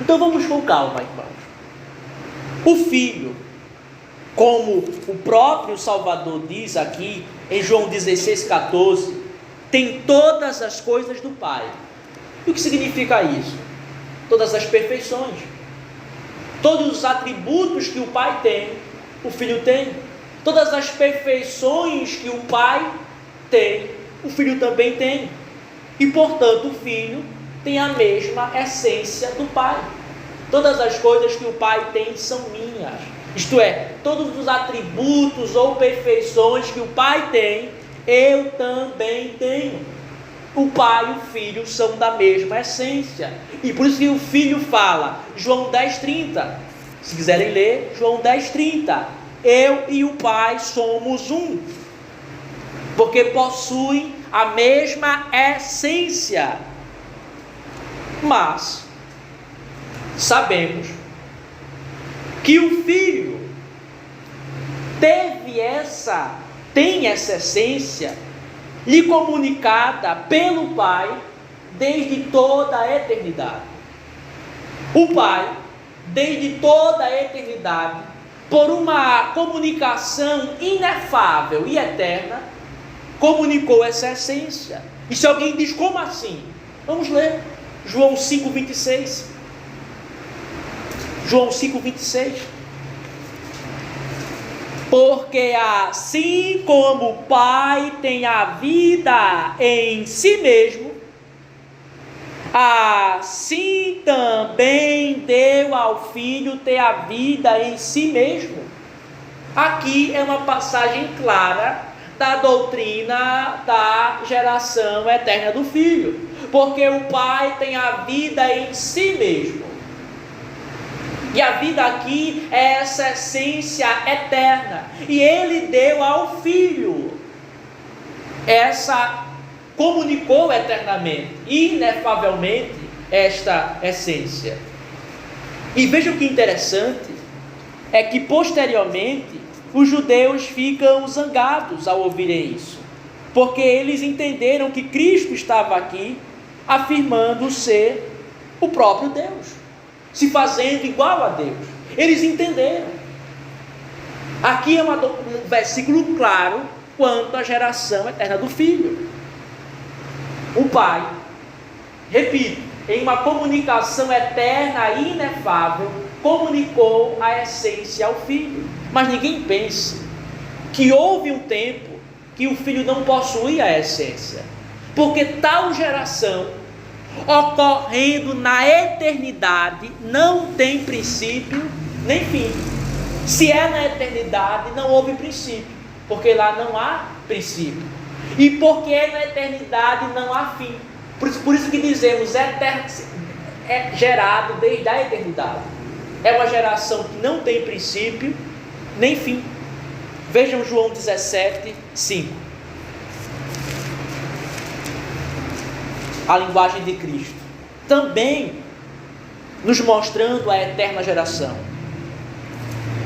Então vamos com calma, irmãos. O Filho, como o próprio Salvador diz aqui em João 16,14, tem todas as coisas do Pai. E o que significa isso? Todas as perfeições, todos os atributos que o Pai tem, o Filho tem. Todas as perfeições que o Pai tem, o Filho também tem. E portanto o Filho tem a mesma essência do Pai. Todas as coisas que o Pai tem são minhas. Isto é, todos os atributos ou perfeições que o Pai tem, eu também tenho. O Pai e o Filho são da mesma essência. E por isso que o Filho fala, João 10,30. Se quiserem ler, João 10,30. Eu e o Pai somos um. Porque possuem a mesma essência. Mas sabemos que o Filho tem essa essência lhe comunicada pelo Pai desde toda a eternidade. O Pai, desde toda a eternidade, por uma comunicação inefável e eterna, comunicou essa essência. E se alguém diz, como assim? Vamos ler João 5,26. João 5,26. Porque assim como o Pai tem a vida em si mesmo, assim também deu ao Filho ter a vida em si mesmo. Aqui é uma passagem clara da doutrina da geração eterna do Filho, porque o Pai tem a vida em si mesmo, e a vida aqui é essa essência eterna, e Ele deu ao Filho comunicou eternamente, inefavelmente, esta essência. E veja o que interessante, é que posteriormente os judeus ficam zangados ao ouvirem isso, porque eles entenderam que Cristo estava aqui afirmando ser o próprio Deus, se fazendo igual a Deus. Eles entenderam. Aqui é um versículo claro quanto à geração eterna do Filho. O Pai, repito, em uma comunicação eterna e inefável, comunicou a essência ao Filho. Mas ninguém pense que houve um tempo que o Filho não possuía a essência, porque tal geração, ocorrendo na eternidade, não tem princípio nem fim. Se é na eternidade, não houve princípio, porque lá não há princípio. E porque é na eternidade, não há fim. Por isso que dizemos é gerado desde a eternidade. É uma geração que não tem princípio nem fim. Vejam João 17, 5. A linguagem de Cristo. Também nos mostrando a eterna geração.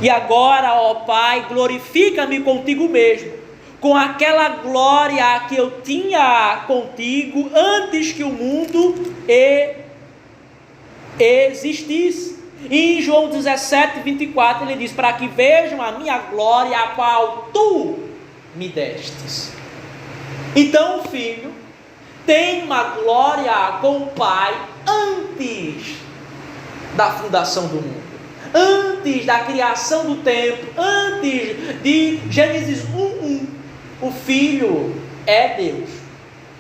E agora, ó Pai, glorifica-me contigo mesmo, com aquela glória que eu tinha contigo antes que o mundo existisse. E em João 17, 24, ele diz: para que vejam a minha glória, a qual tu me destes. Então o Filho tem uma glória com o Pai antes da fundação do mundo, antes da criação do tempo, antes de Gênesis 1:1. O Filho é Deus,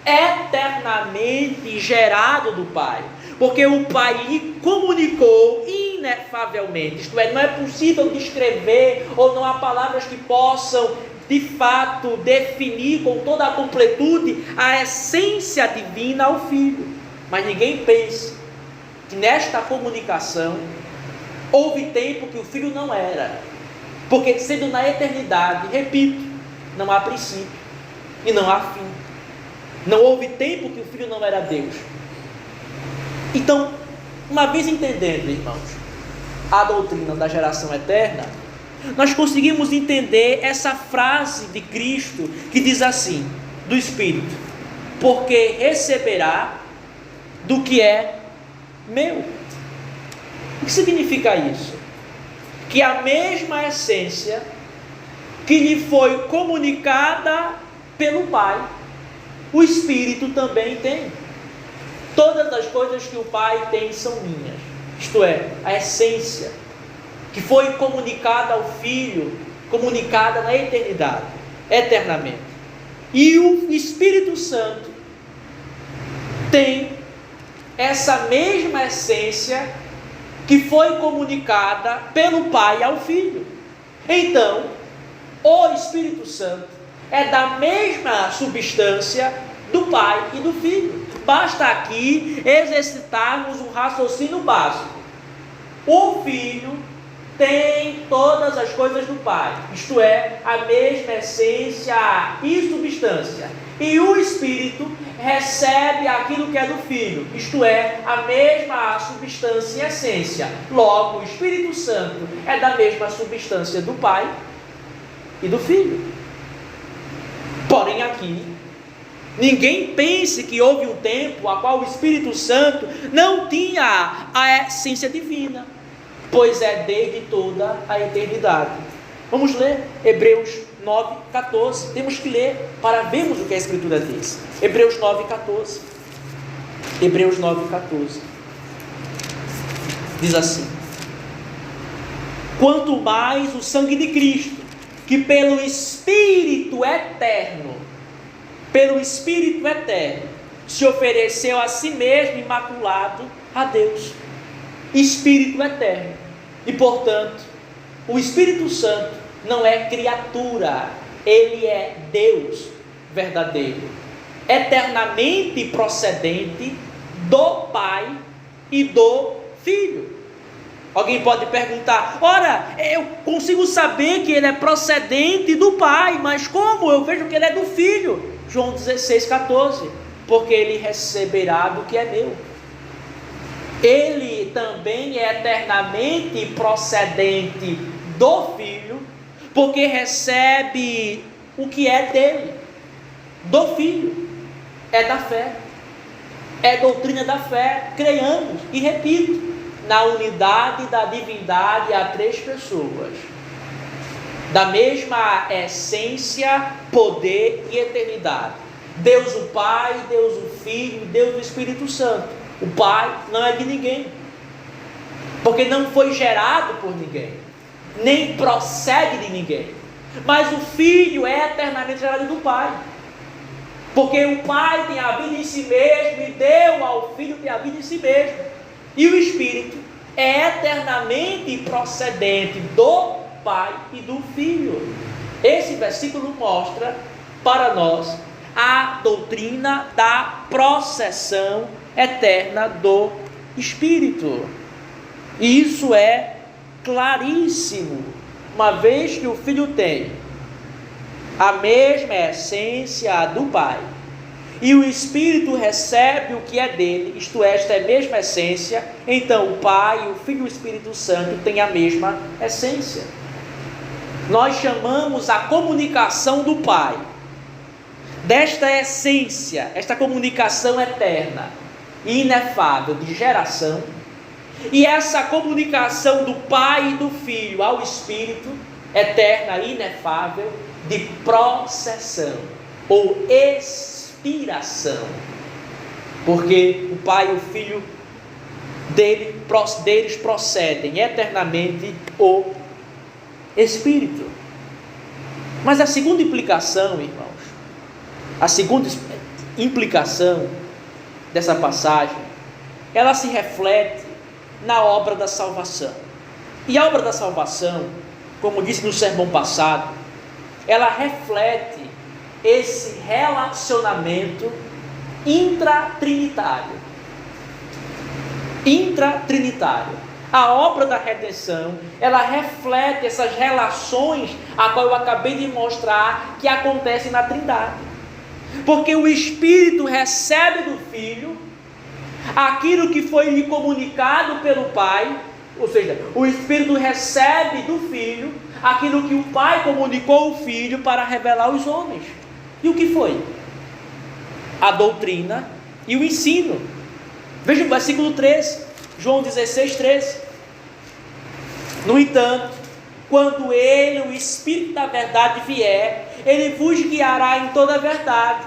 eternamente gerado do Pai, porque o Pai lhe comunicou inefavelmente, isto é, não é possível descrever, ou não há palavras que possam de fato definir com toda a completude a essência divina ao Filho. Mas ninguém pense que nesta comunicação houve tempo que o Filho não era, porque sendo na eternidade, repito, não há princípio e não há fim. Não houve tempo que o Filho não era Deus. Então, uma vez entendendo, irmãos, a doutrina da geração eterna, nós conseguimos entender essa frase de Cristo que diz assim, do Espírito: porque receberá do que é meu. O que significa isso? Que a mesma essência que lhe foi comunicada pelo Pai, o Espírito também tem. Todas as coisas que o Pai tem são minhas. Isto é, a essência que foi comunicada ao Filho, comunicada na eternidade, eternamente. E o Espírito Santo tem essa mesma essência que foi comunicada pelo Pai ao Filho. Então, o Espírito Santo é da mesma substância do Pai e do Filho. Basta aqui exercitarmos um raciocínio básico. O Filho tem todas as coisas do Pai, isto é, a mesma essência e substância. E o Espírito recebe aquilo que é do Filho, isto é, a mesma substância e essência. Logo, o Espírito Santo é da mesma substância do Pai e do Filho. Porém aqui, ninguém pense que houve um tempo a qual o Espírito Santo não tinha a essência divina, pois é desde toda a eternidade. Vamos ler Hebreus 9:14. Temos que ler para vermos o que a Escritura diz. Hebreus 9:14. Hebreus 9:14. Diz assim: quanto mais o sangue de Cristo, que pelo Espírito eterno, se ofereceu a si mesmo imaculado a Deus. Espírito eterno. E portanto, o Espírito Santo não é criatura, ele é Deus verdadeiro, eternamente procedente do Pai e do Filho. Alguém pode perguntar: ora, eu consigo saber que ele é procedente do Pai, mas como? Eu vejo que ele é do Filho. João 16,14, porque ele receberá do que é meu. Ele também é eternamente procedente do Filho, porque recebe o que é dele, do Filho. É da fé, é doutrina da fé. Creiamos, e repito, na unidade da divindade há três pessoas, da mesma essência, poder e eternidade: Deus o Pai, Deus o Filho, Deus o Espírito Santo. O Pai não é de ninguém, porque não foi gerado por ninguém, nem procede de ninguém. Mas o Filho é eternamente gerado do Pai, porque o Pai tem a vida em si mesmo e deu ao Filho ter a vida em si mesmo. E o Espírito é eternamente procedente do Pai e do Filho. Esse versículo mostra para nós a doutrina da processão eterna do Espírito. E isso é claríssimo, uma vez que o Filho tem a mesma essência do Pai, e o Espírito recebe o que é dele, isto é, esta é a mesma essência, então o Pai, o Filho e o Espírito Santo têm a mesma essência. Nós chamamos a comunicação do Pai desta essência, esta comunicação eterna e inefável de geração, e essa comunicação do Pai e do Filho ao Espírito, eterna e inefável, de processão ou expiração, porque o Pai e o Filho deles procedem eternamente o Espírito. Mas a segunda implicação, irmãos, a segunda implicação dessa passagem, ela se reflete na obra da salvação. E a obra da salvação, como disse no sermão passado, ela reflete esse relacionamento intratrinitário. A obra da redenção, ela reflete essas relações a qual eu acabei de mostrar que acontecem na Trindade. Porque o Espírito recebe do Filho aquilo que foi lhe comunicado pelo Pai, ou seja, o Espírito recebe do Filho aquilo que o Pai comunicou ao Filho para revelar aos homens. E o que foi? A doutrina e o ensino. Veja o versículo 13, João 16, 13. No entanto, quando ele, o Espírito da verdade, vier, ele vos guiará em toda a verdade,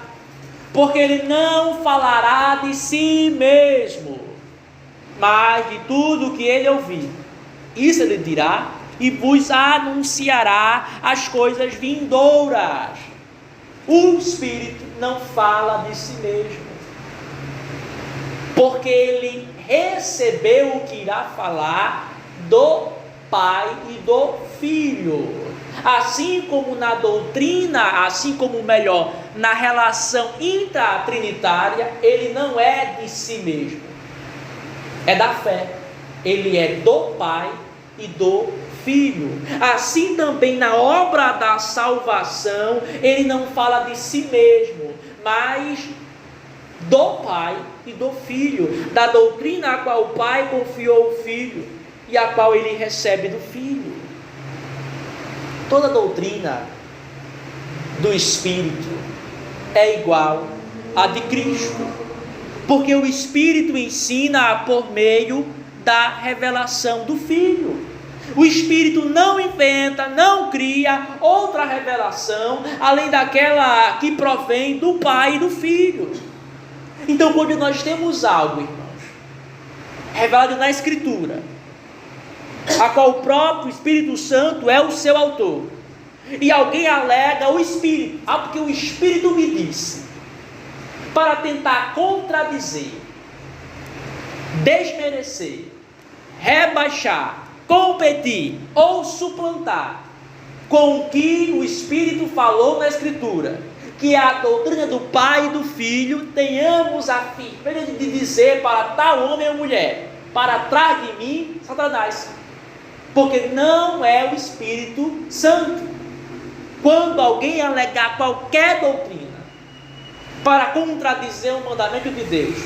porque ele não falará de si mesmo, mas de tudo o que ele ouvir, isso ele dirá e vos anunciará as coisas vindouras. O Espírito não fala de si mesmo, porque ele recebeu o que irá falar do Pai e do Filho. Assim como na doutrina, assim como melhor, na relação intratrinitária, ele não é de si mesmo, é da fé. Ele é do Pai e do Filho. Assim também na obra da salvação, ele não fala de si mesmo, mas do Pai e do Filho, da doutrina a qual o Pai confiou o Filho e a qual ele recebe do Filho. Toda doutrina do Espírito é igual à de Cristo, porque o Espírito ensina por meio da revelação do Filho. O Espírito não inventa, não cria outra revelação além daquela que provém do Pai e do Filho. Então, quando nós temos algo, irmãos, revelado na Escritura, a qual o próprio Espírito Santo é o seu autor, e alguém alega o Espírito, porque o Espírito me disse, para tentar contradizer, desmerecer, rebaixar, competir ou suplantar com o que o Espírito falou na Escritura, que é a doutrina do Pai e do Filho, tenhamos a firmeza de dizer para tal homem ou mulher: para trás de mim, Satanás. Porque não é o Espírito Santo. Quando alguém alegar qualquer doutrina para contradizer o mandamento de Deus,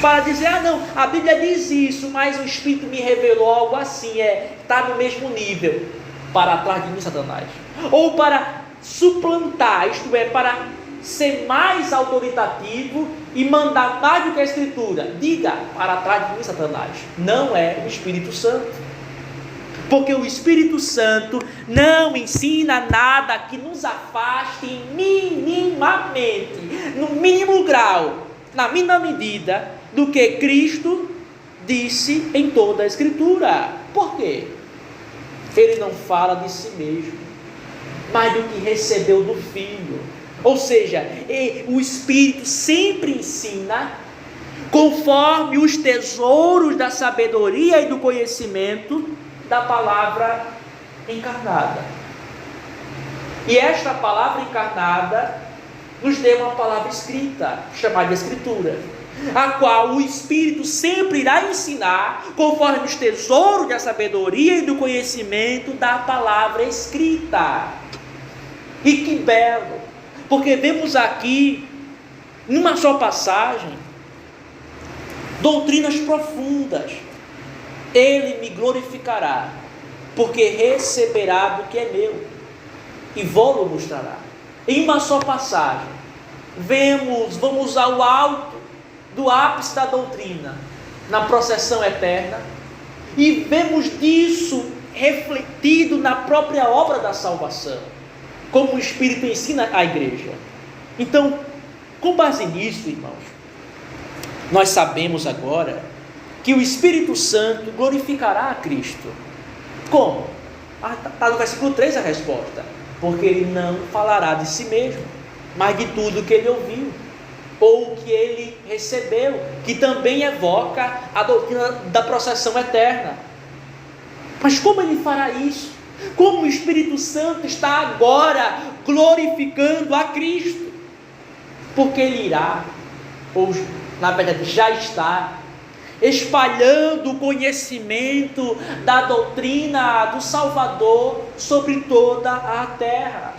para dizer, não, a Bíblia diz isso, mas o Espírito me revelou algo assim, está no mesmo nível, para trás de mim, Satanás. Ou para suplantar, isto é, para ser mais autoritativo e mandar mais do que a Escritura, diga, para trás de mim, Satanás. Não é o Espírito Santo. Porque o Espírito Santo não ensina nada que nos afaste minimamente, no mínimo grau, na mínima medida, do que Cristo disse em toda a Escritura. Por quê? Ele não fala de si mesmo, mas do que recebeu do Filho. Ou seja, o Espírito sempre ensina conforme os tesouros da sabedoria e do conhecimento da palavra encarnada. E esta palavra encarnada nos deu uma palavra escrita, chamada Escritura, a qual o Espírito sempre irá ensinar conforme os tesouros da sabedoria e do conhecimento da palavra escrita. E que belo, porque vemos aqui, numa só passagem, doutrinas profundas. Ele me glorificará, porque receberá do que é meu, e vou-lo mostrará. Em uma só passagem, vamos ao alto do ápice da doutrina, na processão eterna, e vemos disso refletido na própria obra da salvação, como o Espírito ensina à igreja. Então, com base nisso, irmãos, nós sabemos agora que o Espírito Santo glorificará a Cristo. Como? Está no versículo 3 a resposta. Porque ele não falará de si mesmo, mas de tudo que ele ouviu, ou que ele recebeu, que também evoca a doutrina da processão eterna. Mas como ele fará isso? Como o Espírito Santo está agora glorificando a Cristo? Porque ele irá, ou na verdade já está, espalhando o conhecimento da doutrina do Salvador sobre toda a terra,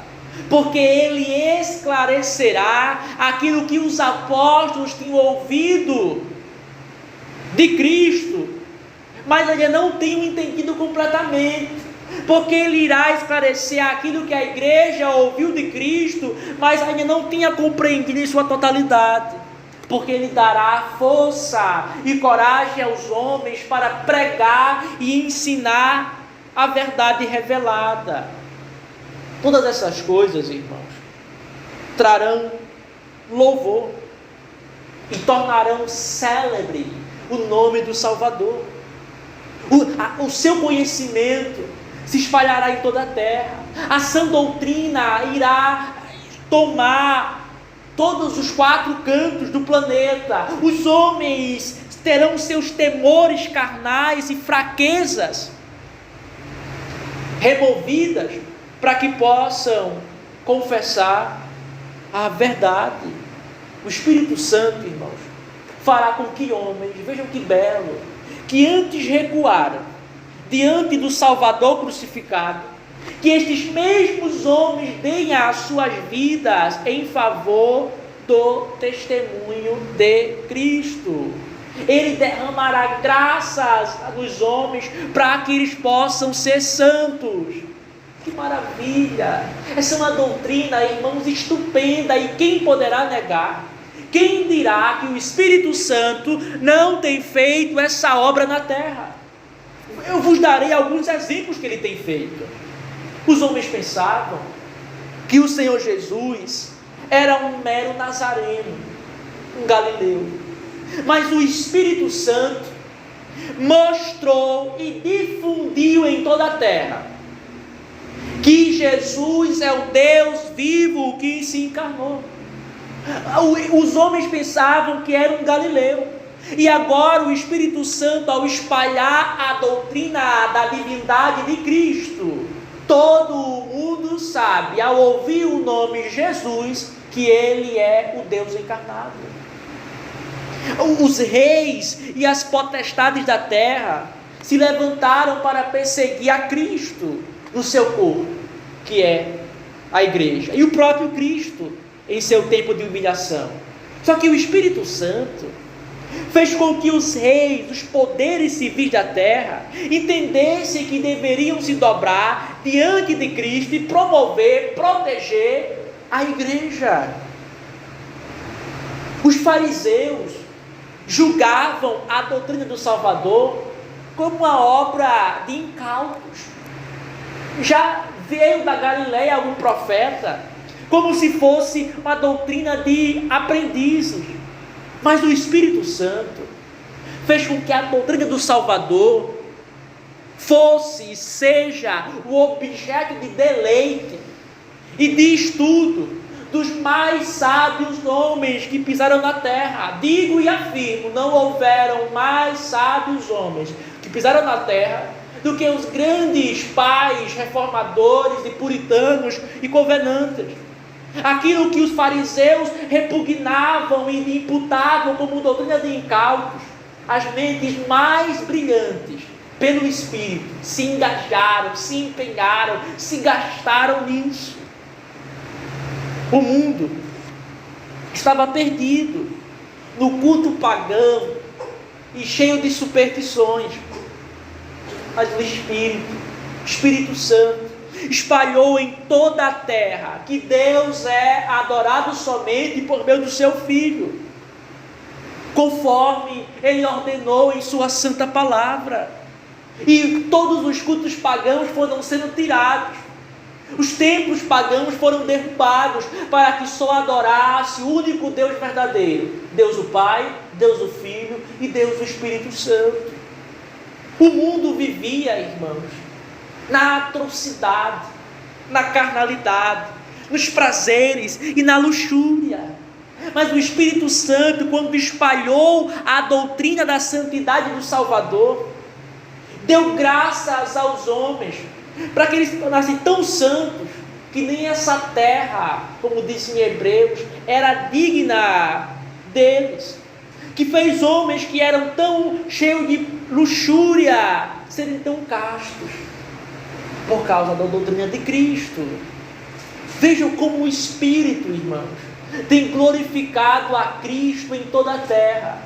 porque ele esclarecerá aquilo que os apóstolos tinham ouvido de Cristo, mas ainda não tinham entendido completamente, porque ele irá esclarecer aquilo que a igreja ouviu de Cristo, mas ainda não tinha compreendido em sua totalidade. Porque ele dará força e coragem aos homens para pregar e ensinar a verdade revelada. Todas essas coisas, irmãos, trarão louvor e tornarão célebre o nome do Salvador. O seu conhecimento se espalhará em toda a terra. A sã doutrina irá tomar todos os 4 cantos do planeta. Os homens terão seus temores carnais e fraquezas removidas para que possam confessar a verdade. O Espírito Santo, irmãos, fará com que homens, vejam que belo, que antes recuaram diante do Salvador crucificado, que estes mesmos homens deem as suas vidas em favor do testemunho de Cristo. Ele derramará graças dos homens para que eles possam ser santos. Que maravilha! Essa é uma doutrina, irmãos, estupenda, e quem poderá negar? Quem dirá que o Espírito Santo não tem feito essa obra na terra? Eu vos darei alguns exemplos que ele tem feito. Os homens pensavam que o Senhor Jesus era um mero nazareno, um galileu. Mas o Espírito Santo mostrou e difundiu em toda a terra que Jesus é o Deus vivo que se encarnou. Os homens pensavam que era um galileu, e agora o Espírito Santo, ao espalhar a doutrina da divindade de Cristo, todo o mundo sabe, ao ouvir o nome Jesus, que ele é o Deus encarnado. Os reis e as potestades da terra se levantaram para perseguir a Cristo no seu corpo, que é a igreja, e o próprio Cristo em seu tempo de humilhação. Só que o Espírito Santo fez com que os reis, os poderes civis da terra, entendessem que deveriam se dobrar diante de Cristo e promover, proteger a igreja. Os fariseus julgavam a doutrina do Salvador como uma obra de incautos. Já veio da Galileia algum profeta, como se fosse uma doutrina de aprendizes. Mas o Espírito Santo fez com que a doutrina do Salvador fosse e seja o objeto de deleite e de estudo dos mais sábios homens que pisaram na terra. Digo e afirmo, não houveram mais sábios homens que pisaram na terra do que os grandes pais reformadores e puritanos e covenantes. Aquilo que os fariseus repugnavam e imputavam como doutrina de incautos, as mentes mais brilhantes pelo Espírito se engajaram, se empenharam, se gastaram nisso. O mundo estava perdido no culto pagão e cheio de superstições. Mas o Espírito Santo, espalhou em toda a terra que Deus é adorado somente por meio do seu Filho, conforme Ele ordenou em sua santa palavra. E todos os cultos pagãos foram sendo tirados. Os templos pagãos foram derrubados para que só adorasse o único Deus verdadeiro, Deus o Pai, Deus o Filho e Deus o Espírito Santo. O mundo vivia, irmãos, na atrocidade, na carnalidade, nos prazeres e na luxúria. Mas o Espírito Santo, quando espalhou a doutrina da santidade do Salvador, deu graças aos homens para que eles se tornassem tão santos que nem essa terra, como disse em Hebreus, era digna deles. Que fez homens que eram tão cheios de luxúria serem tão castos por causa da doutrina de Cristo. Vejam como o Espírito, irmãos, tem glorificado a Cristo em toda a terra.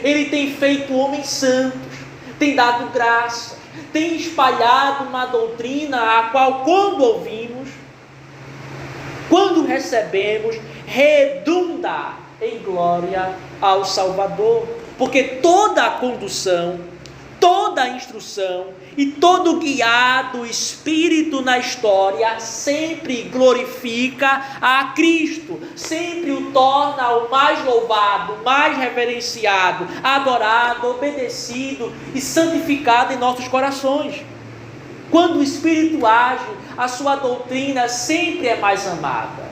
Ele tem feito homens santos, tem dado graça, tem espalhado uma doutrina a qual, quando ouvimos, quando recebemos, redunda em glória ao Salvador. Porque toda a condução, toda a instrução e todo guiado Espírito na história sempre glorifica a Cristo, sempre o torna o mais louvado, mais reverenciado, adorado, obedecido e santificado em nossos corações. Quando o Espírito age, a sua doutrina sempre é mais amada,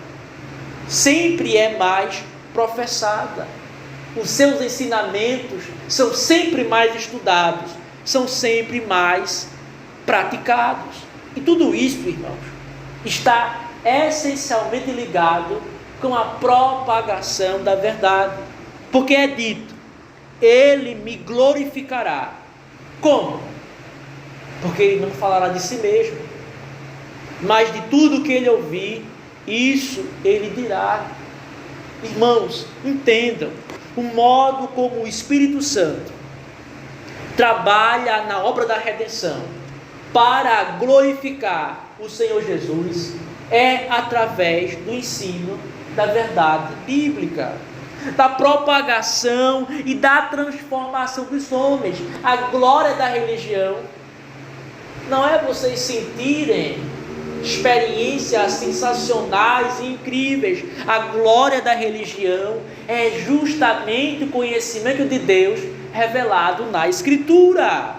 sempre é mais professada. Os seus ensinamentos são sempre mais estudados, são sempre mais praticados. E tudo isso, irmãos, está essencialmente ligado com a propagação da verdade. Porque é dito, Ele me glorificará. Como? Porque Ele não falará de si mesmo, mas de tudo que Ele ouvir, isso Ele dirá. Irmãos, entendam o modo como o Espírito Santo trabalha na obra da redenção para glorificar o Senhor Jesus é através do ensino da verdade bíblica, da propagação e da transformação dos homens. A glória da religião não é vocês sentirem experiências sensacionais e incríveis. A glória da religião é justamente o conhecimento de Deus revelado na Escritura,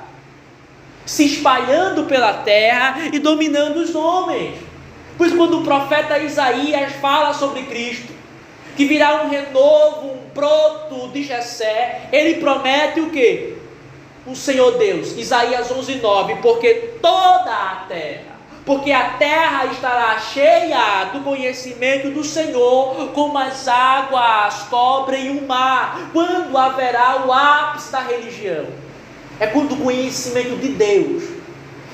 se espalhando pela terra e dominando os homens. Pois quando o profeta Isaías fala sobre Cristo, que virá um renovo, um broto de Jessé, ele promete o quê? O Senhor Deus, Isaías 11:9, porque toda a terra, porque a terra estará cheia do conhecimento do Senhor, como as águas cobrem o mar. Quando haverá o ápice da religião? É quando o conhecimento de Deus,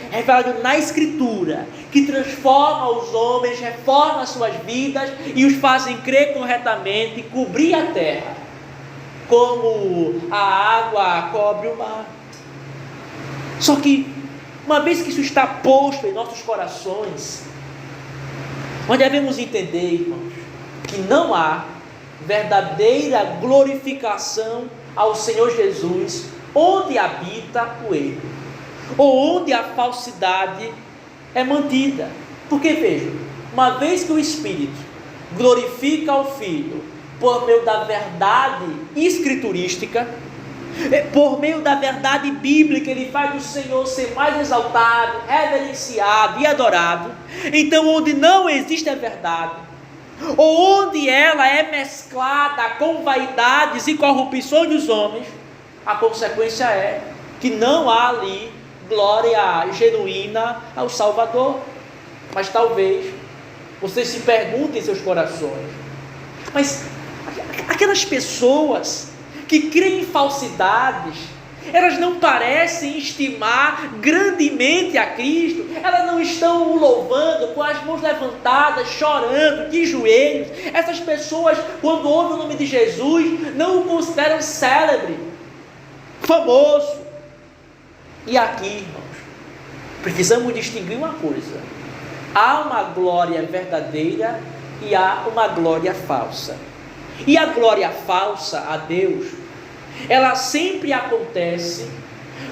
revelado na Escritura, que transforma os homens, reforma suas vidas e os fazem crer corretamente e cobrir a terra, como a água cobre o mar. Só que, uma vez que isso está posto em nossos corações, nós devemos entender, irmãos, que não há verdadeira glorificação ao Senhor Jesus onde habita o erro, ou onde a falsidade é mantida. Porque veja, uma vez que o Espírito glorifica o Filho por meio da verdade escriturística, por meio da verdade bíblica, ele faz o Senhor ser mais exaltado, reverenciado e adorado. Então, onde não existe a verdade, ou onde ela é mesclada com vaidades e corrupções dos homens, a consequência é que não há ali glória genuína ao Salvador. Mas talvez vocês se perguntem em seus corações: mas aquelas pessoas que creem em falsidades, elas não parecem estimar grandemente a Cristo? Elas não estão o louvando com as mãos levantadas, chorando, de joelhos? Essas pessoas, quando ouvem o nome de Jesus, não o consideram célebre, famoso. E aqui, irmãos, precisamos distinguir uma coisa: há uma glória verdadeira e há uma glória falsa. E a glória falsa a Deus, ela sempre acontece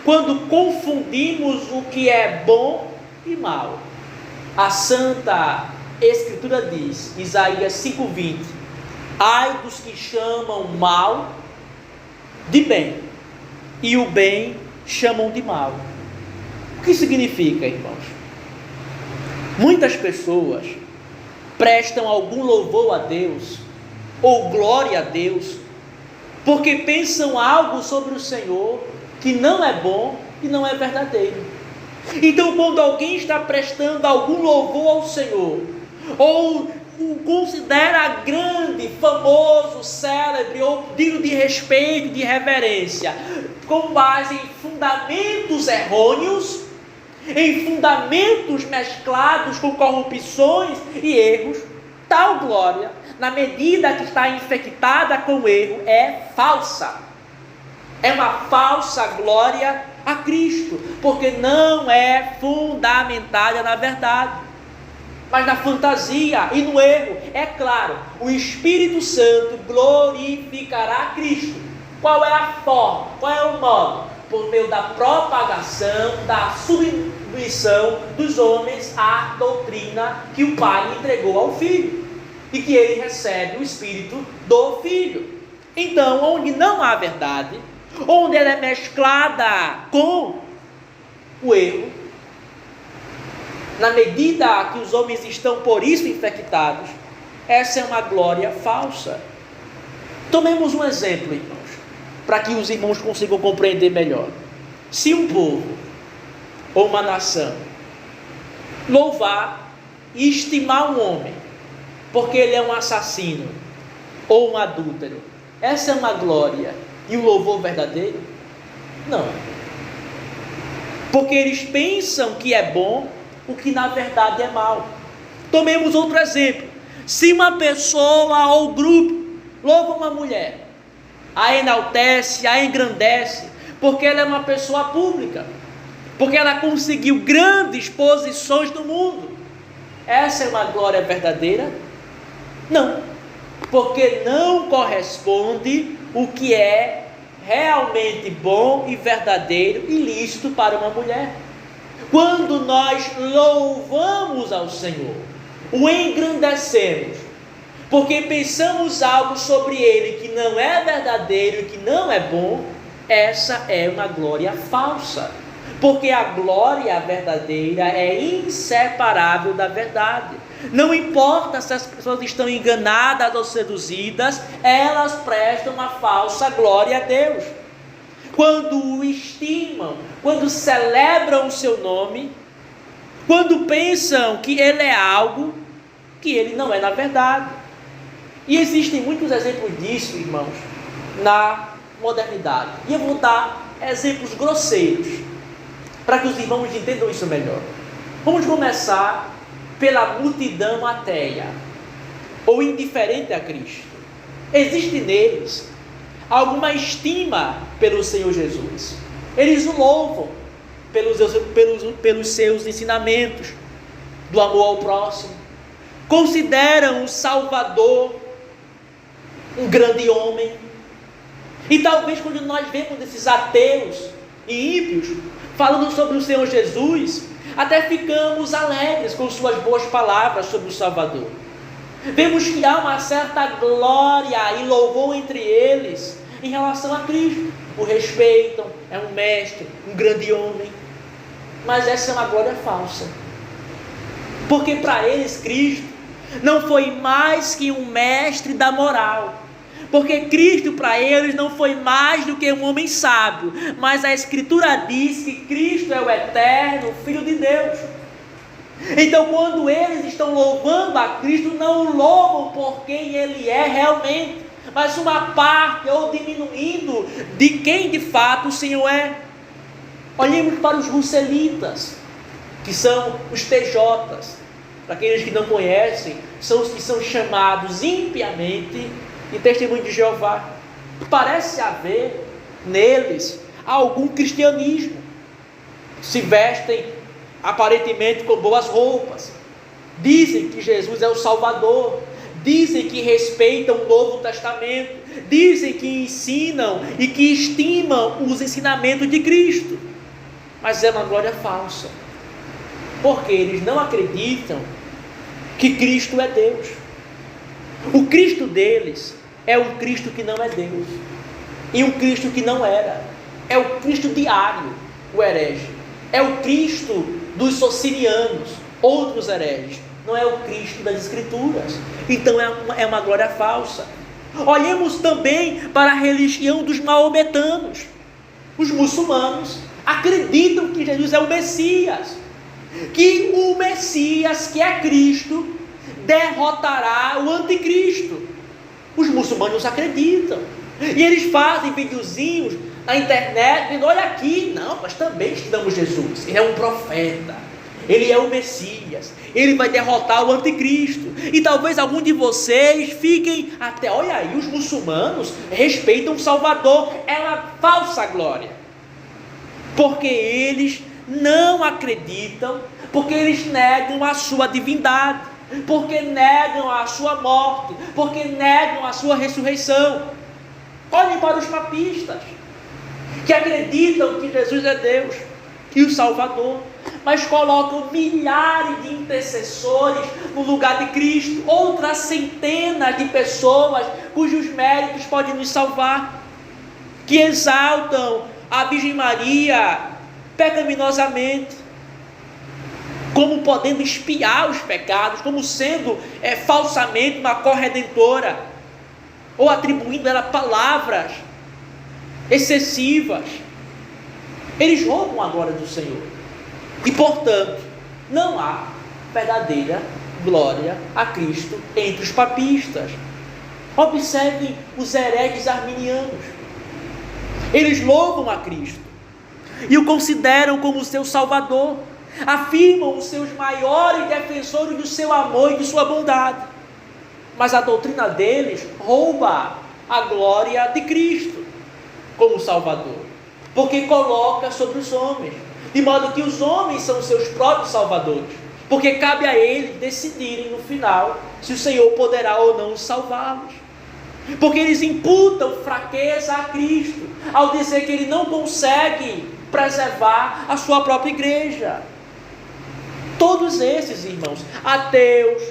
quando confundimos o que é bom e mal. A Santa Escritura diz, Isaías 5:20: ai dos que chamam mal de bem e o bem chamam de mal. O que significa, irmãos? Muitas pessoas prestam algum louvor a Deus ou glória a Deus porque pensam algo sobre o Senhor que não é bom e não é verdadeiro. Então, quando alguém está prestando algum louvor ao Senhor, ou o considera grande, famoso, célebre, ou digno de respeito, de reverência, com base em fundamentos errôneos, em fundamentos mesclados com corrupções e erros, tal glória, na medida que está infectada com o erro, é falsa. É uma falsa glória a Cristo, porque não é fundamentada na verdade, mas na fantasia e no erro. É claro, o Espírito Santo glorificará a Cristo. Qual é a forma? Qual é o modo? Por meio da propagação, da submissão dos homens à doutrina que o Pai entregou ao Filho, e que ele recebe o Espírito do Filho. Então, onde não há verdade, onde ela é mesclada com o erro, na medida que os homens estão por isso infectados, essa é uma glória falsa. Tomemos um exemplo, irmãos, para que os irmãos consigam compreender melhor. Se um povo ou uma nação louvar e estimar um homem porque ele é um assassino ou um adúltero, essa é uma glória e um louvor verdadeiro? Não. Porque eles pensam que é bom o que na verdade é mal. Tomemos outro exemplo. Se uma pessoa ou grupo louva uma mulher, a enaltece, a engrandece, porque ela é uma pessoa pública, porque ela conseguiu grandes posições no mundo, essa é uma glória verdadeira? Não, porque não corresponde o que é realmente bom e verdadeiro e lícito para uma mulher. Quando nós louvamos ao Senhor, o engrandecemos, porque pensamos algo sobre Ele que não é verdadeiro, que não é bom, essa é uma glória falsa. Porque a glória verdadeira é inseparável da verdade. Não importa se as pessoas estão enganadas ou seduzidas, elas prestam uma falsa glória a Deus. Quando o estimam, quando celebram o seu nome, quando pensam que ele é algo que ele não é na verdade. E existem muitos exemplos disso, irmãos, na modernidade. E eu vou dar exemplos grosseiros, para que os irmãos entendam isso melhor. Vamos começar pela multidão ateia, ou indiferente a Cristo. Existe neles alguma estima pelo Senhor Jesus. Eles o louvam pelos seus ensinamentos do amor ao próximo. Consideram o Salvador um grande homem. E talvez quando nós vemos esses ateus e ímpios falando sobre o Senhor Jesus, até ficamos alegres com suas boas palavras sobre o Salvador. Vemos que há uma certa glória e louvor entre eles em relação a Cristo. O respeitam, é um mestre, um grande homem. Mas essa é uma glória falsa. Porque para eles Cristo não foi mais que um mestre da moral. Porque Cristo para eles não foi mais do que um homem sábio. Mas a Escritura diz que Cristo é o eterno Filho de Deus. Então quando eles estão louvando a Cristo, não o louvam por quem Ele é realmente, mas uma parte ou diminuindo de quem de fato o Senhor é. Olhemos para os russelitas, que são os TJs. Para aqueles que não conhecem, são os que são chamados impiamente de testemunho de Jeová. Parece haver neles algum cristianismo. Se vestem aparentemente com boas roupas, dizem que Jesus é o Salvador, dizem que respeitam o Novo Testamento, dizem que ensinam e que estimam os ensinamentos de Cristo, mas é uma glória falsa, porque eles não acreditam que Cristo é Deus. O Cristo deles é um Cristo que não é Deus, e um Cristo que não era, é o Cristo diário, o herege, é o Cristo dos socinianos, outros hereges, não é o Cristo das Escrituras. Então é uma glória falsa. Olhemos também para a religião dos maometanos. Os muçulmanos acreditam que Jesus é o Messias, que o Messias, que é Cristo, derrotará o anticristo. Os muçulmanos acreditam, e eles fazem videozinhos na internet, dizendo: olha aqui, não, nós também estudamos Jesus, ele é um profeta, ele é o Messias, ele vai derrotar o anticristo. E talvez algum de vocês fiquem até: olha aí, os muçulmanos respeitam o Salvador. É uma falsa glória, porque eles não acreditam, porque eles negam a sua divindade, porque negam a sua morte, porque negam a sua ressurreição. Olhem para os papistas, que acreditam que Jesus é Deus e o Salvador, mas colocam milhares de intercessores no lugar de Cristo, outras centenas de pessoas cujos méritos podem nos salvar, que exaltam a Virgem Maria pecaminosamente, como podendo expiar os pecados, como sendo falsamente uma corredentora, ou atribuindo a ela palavras excessivas. Eles roubam a glória do Senhor, e portanto não há verdadeira glória a Cristo entre os papistas. Observem os hereges arminianos. Eles louvam a Cristo e o consideram como seu Salvador, afirmam os seus maiores defensores do seu amor e de sua bondade, mas a doutrina deles rouba a glória de Cristo como Salvador, porque coloca sobre os homens, de modo que os homens são seus próprios salvadores, porque cabe a eles decidirem no final se o Senhor poderá ou não salvá-los, porque eles imputam fraqueza a Cristo ao dizer que Ele não consegue preservar a sua própria igreja. Todos esses, irmãos, ateus,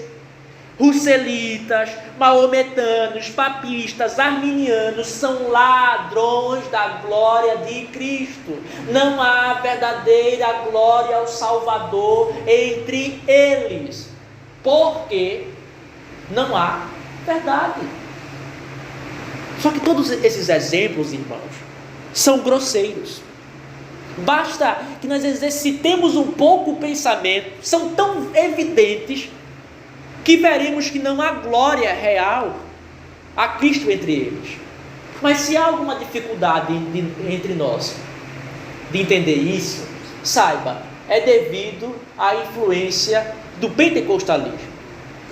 russelitas, maometanos, papistas, arminianos, são ladrões da glória de Cristo. Não há verdadeira glória ao Salvador entre eles, porque não há verdade. Só que todos esses exemplos, irmãos, são grosseiros. Basta que nós exercitemos um pouco o pensamento, são tão evidentes que veremos que não há glória real a Cristo entre eles. Mas se há alguma dificuldade entre nós de entender isso, saiba, é devido à influência do pentecostalismo.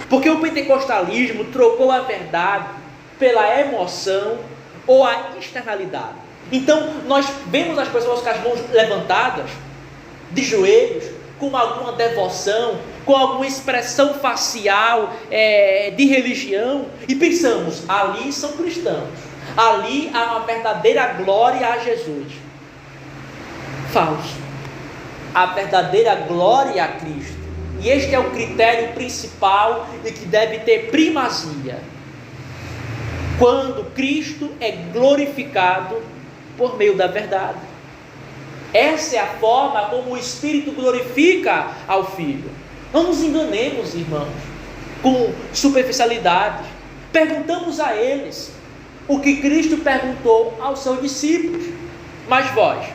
Porque o pentecostalismo trocou a verdade pela emoção ou a externalidade. Então, nós vemos as pessoas com as mãos levantadas, de joelhos, com alguma devoção, com alguma expressão facial de religião, e pensamos, ali são cristãos, ali há uma verdadeira glória a Jesus. Falso. A verdadeira glória a Cristo. E este é o critério principal e que deve ter primazia. Quando Cristo é glorificado por meio da verdade. Essa é a forma como o Espírito glorifica ao Filho. Não nos enganemos, irmãos, com superficialidades. Perguntamos a eles o que Cristo perguntou aos seus discípulos. Mas vós,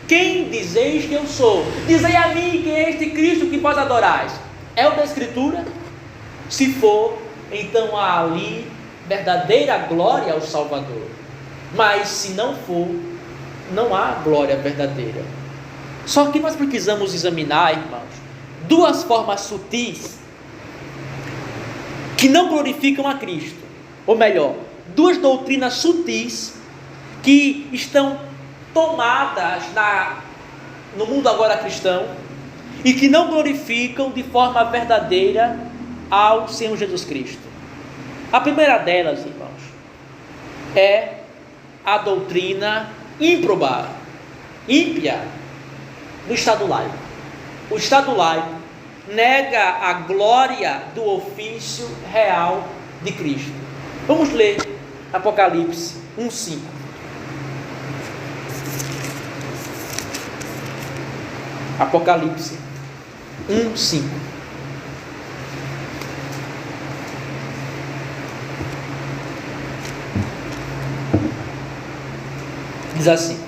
quem dizeis que eu sou? Dizei a mim que é este Cristo que vós adorais. É o da Escritura? Se for, então há ali verdadeira glória ao Salvador. Mas se não for, não há glória verdadeira. Só que nós precisamos examinar, irmãos, duas formas sutis que não glorificam a Cristo. Ou melhor, duas doutrinas sutis que estão tomadas no mundo agora cristão e que não glorificam de forma verdadeira ao Senhor Jesus Cristo. A primeira delas, irmãos, é a doutrina ímproba, ímpia do Estado laico. O Estado laico nega a glória do ofício real de Cristo. Vamos ler Apocalipse 1:5. Apocalipse 1:5. Diz assim: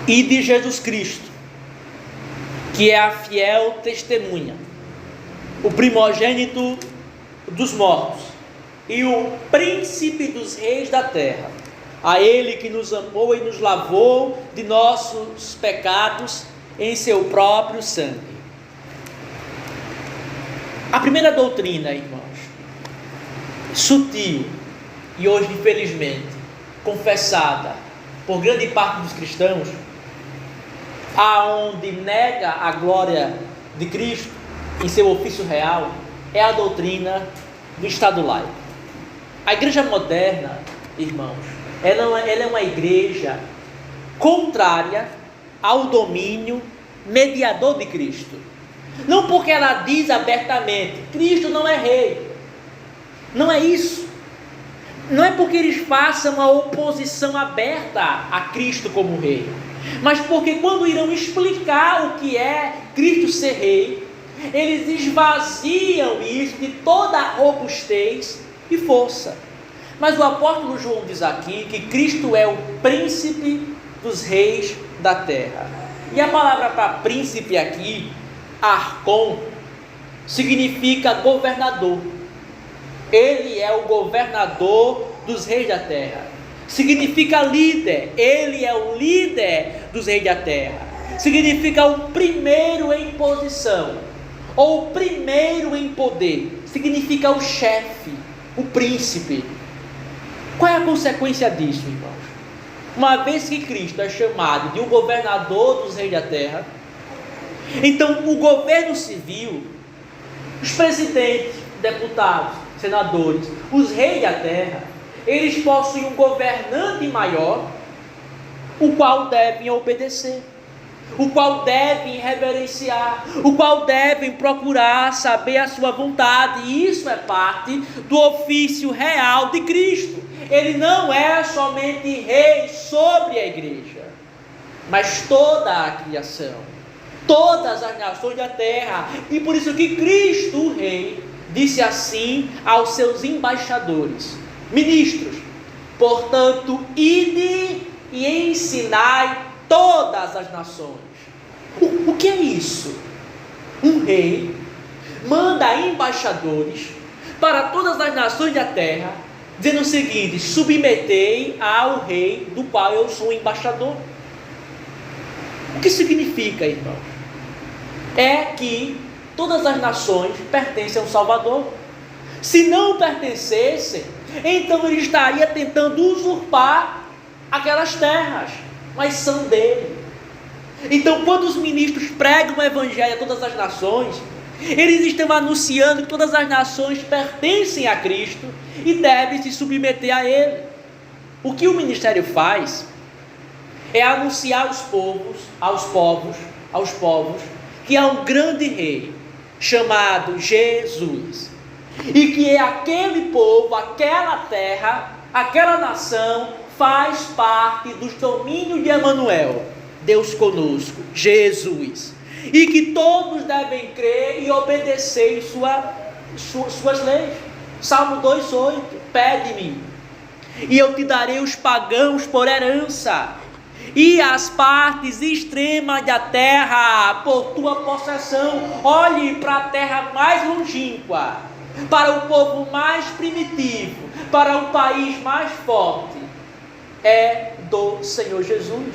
e de Jesus Cristo, que é a fiel testemunha, o primogênito dos mortos e o príncipe dos reis da terra, a ele que nos amou e nos lavou de nossos pecados em seu próprio sangue. A primeira doutrina, irmãos, sutil e hoje infelizmente confessada por grande parte dos cristãos, aonde nega a glória de Cristo em seu ofício real, é a doutrina do Estado laico. A igreja moderna, irmãos, ela é uma igreja contrária ao domínio mediador de Cristo. Não porque ela diz abertamente, Cristo não é rei. Não é isso. Não é porque eles façam uma oposição aberta a Cristo como rei, mas porque quando irão explicar o que é Cristo ser rei, eles esvaziam isso de toda a robustez e força. Mas o apóstolo João diz aqui que Cristo é o príncipe dos reis da terra. E a palavra para príncipe aqui, arcon, significa governador. Ele é o governador dos reis da terra. Significa líder. Ele é o líder dos reis da terra. Significa o primeiro em posição, ou o primeiro em poder. Significa o chefe, o príncipe. Qual é a consequência disso, irmãos? Uma vez que Cristo é chamado de um governador dos reis da terra, então o governo civil, os presidentes, deputados, senadores, os reis da terra, eles possuem um governante maior, o qual devem obedecer, o qual devem reverenciar, o qual devem procurar saber a sua vontade. E isso é parte do ofício real de Cristo. Ele não é somente rei sobre a igreja, mas toda a criação, todas as nações da terra. E por isso que Cristo, o rei, disse assim aos seus embaixadores, ministros: Portanto, ide e ensinai todas as nações. O que é isso? Um rei manda embaixadores para todas as nações da terra, dizendo o seguinte: submetei ao rei do qual eu sou embaixador. O que significa, irmãos? É que todas as nações pertencem ao Salvador. Se não pertencessem, então ele estaria tentando usurpar aquelas terras, mas são dele. Então, quando os ministros pregam o evangelho a todas as nações, eles estão anunciando que todas as nações pertencem a Cristo e devem se submeter a Ele. O que o ministério faz é anunciar aos povos, que há um grande rei chamado Jesus, e que aquele povo, aquela terra, aquela nação faz parte dos domínios de Emanuel, Deus conosco, Jesus, e que todos devem crer e obedecer em suas leis. Salmo 2,8: pede-me e eu te darei os pagãos por herança, e as partes extremas da terra por tua possessão. Olhe para a terra mais longínqua, para o povo mais primitivo, para o país mais forte, é do Senhor Jesus.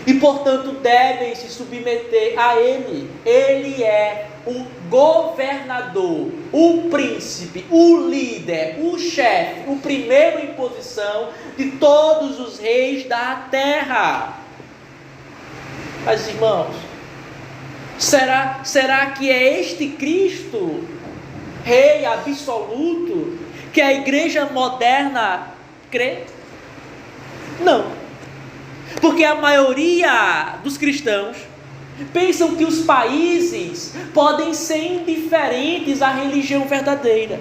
E portanto devem se submeter a Ele. Ele é o governador, o príncipe, o líder, o chefe, o primeiro em posição de todos os reis da terra. Mas irmãos, será que é este Cristo, Rei absoluto, que a igreja moderna crê? Não. Porque a maioria dos cristãos pensam que os países podem ser indiferentes à religião verdadeira,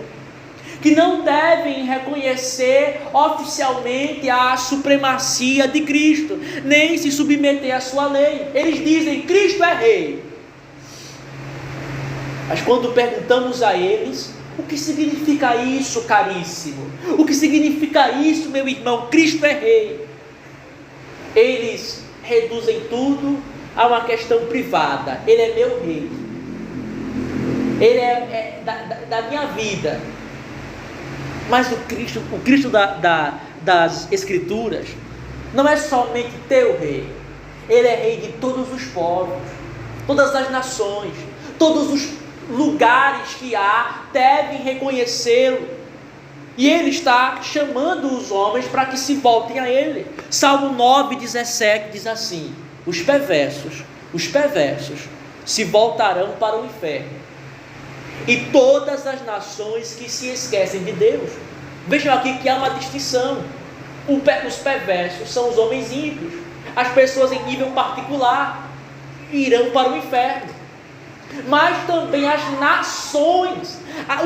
que não devem reconhecer oficialmente a supremacia de Cristo, nem se submeter à sua lei. Eles dizem: Cristo é rei. Mas quando perguntamos a eles: o que significa isso, caríssimo? O que significa isso, meu irmão? Cristo é rei. Eles reduzem tudo a uma questão privada. Ele é meu rei. Ele é da minha vida. Mas o Cristo das Escrituras não é somente teu rei. Ele é rei de todos os povos, todas as nações, todos os lugares que há devem reconhecê-lo. E Ele está chamando os homens para que se voltem a Ele. Salmo 9,17 diz assim: os perversos se voltarão para o inferno, e todas as nações que se esquecem de Deus. Vejam aqui que há uma distinção. Os perversos são os homens ímpios. As pessoas em nível particular irão para o inferno. Mas também as nações,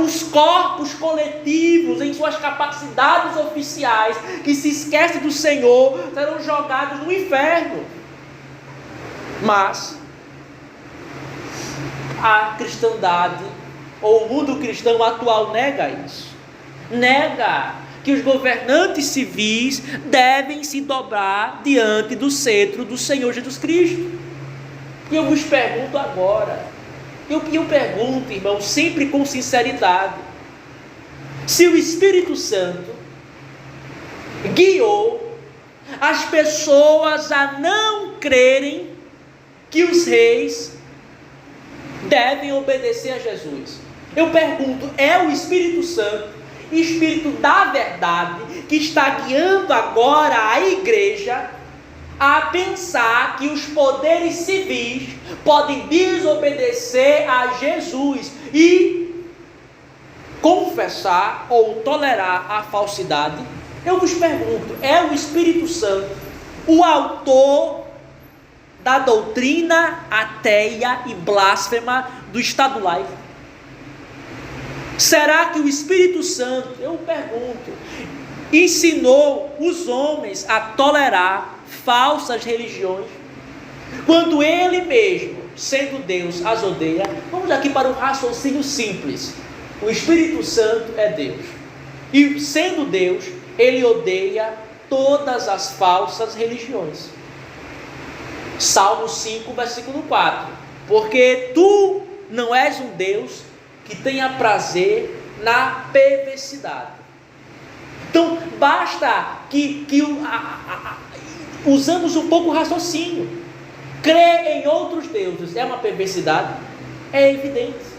os corpos coletivos em suas capacidades oficiais, que se esquecem do Senhor, serão jogados no inferno. Mas a cristandade, ou o mundo cristão atual, nega isso. Nega que os governantes civis devem se dobrar diante do cetro do Senhor Jesus Cristo. E eu vos pergunto agora, eu pergunto, irmão, sempre com sinceridade, se o Espírito Santo guiou as pessoas a não crerem que os reis devem obedecer a Jesus. Eu pergunto, é o Espírito Santo, Espírito da verdade, que está guiando agora a igreja a pensar que os poderes civis podem desobedecer a Jesus e confessar ou tolerar a falsidade? Eu vos pergunto, é o Espírito Santo o autor da doutrina ateia e blasfema do Estado laico? Será que o Espírito Santo, eu pergunto, ensinou os homens a tolerar falsas religiões, quando Ele mesmo, sendo Deus, as odeia? Vamos aqui para um raciocínio simples. O Espírito Santo é Deus, e sendo Deus, ele odeia todas as falsas religiões. Salmo 5, versículo 4. Porque tu não és um Deus que tenha prazer na perversidade. Então, basta que usamos um pouco o raciocínio. Crer em outros deuses é uma perversidade? É evidente.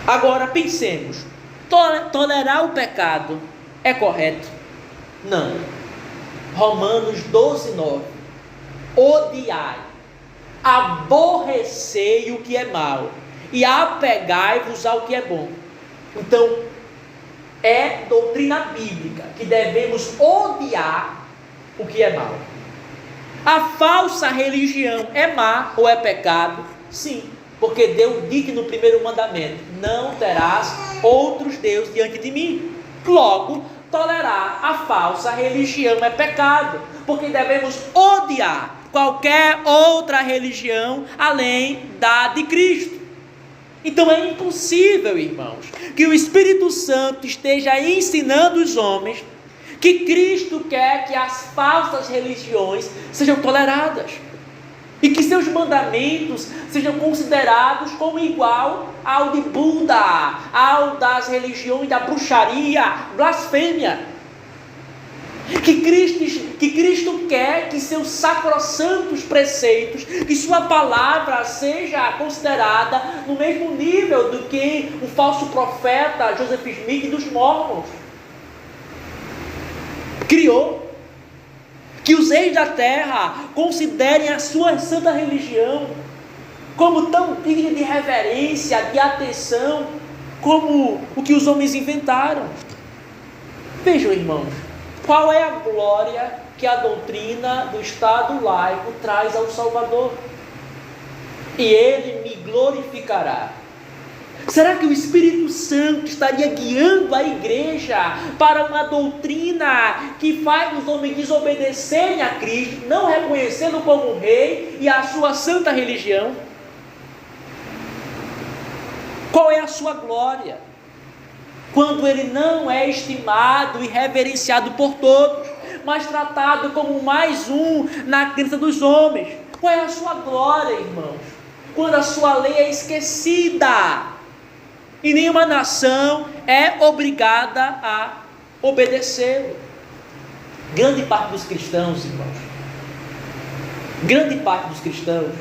Agora, pensemos. Tolerar o pecado é correto? Não. Romanos 12, 9. Odiai, aborrecei o que é mal e apegai-vos ao que é bom. Então, é doutrina bíblica que devemos odiar o que é mal. A falsa religião é má ou é pecado? Sim, porque Deus disse no primeiro mandamento: não terás outros deuses diante de mim. Logo, tolerar a falsa religião é pecado, porque devemos odiar qualquer outra religião além da de Cristo. Então é impossível, irmãos, que o Espírito Santo esteja ensinando os homens que Cristo quer que as falsas religiões sejam toleradas e que seus mandamentos sejam considerados como igual ao de Buda, ao das religiões da bruxaria, blasfêmia. Que Cristo quer que seus sacrossantos preceitos, que sua palavra seja considerada no mesmo nível do que o falso profeta Joseph Smith dos Mormons criou. Que os reis da terra considerem a sua santa religião como tão digna de reverência, de atenção, como o que os homens inventaram. Vejam, irmãos, qual é a glória que a doutrina do Estado laico traz ao Salvador? E ele me glorificará. Será que o Espírito Santo estaria guiando a igreja para uma doutrina que faz os homens desobedecerem a Cristo, não reconhecendo como rei e a sua santa religião? Qual é a sua glória? Quando ele não é estimado e reverenciado por todos, mas tratado como mais um na crença dos homens. Qual é a sua glória, irmãos? Quando a sua lei é esquecida e nenhuma nação é obrigada a obedecê-lo. Grande parte dos cristãos, irmãos, grande parte dos cristãos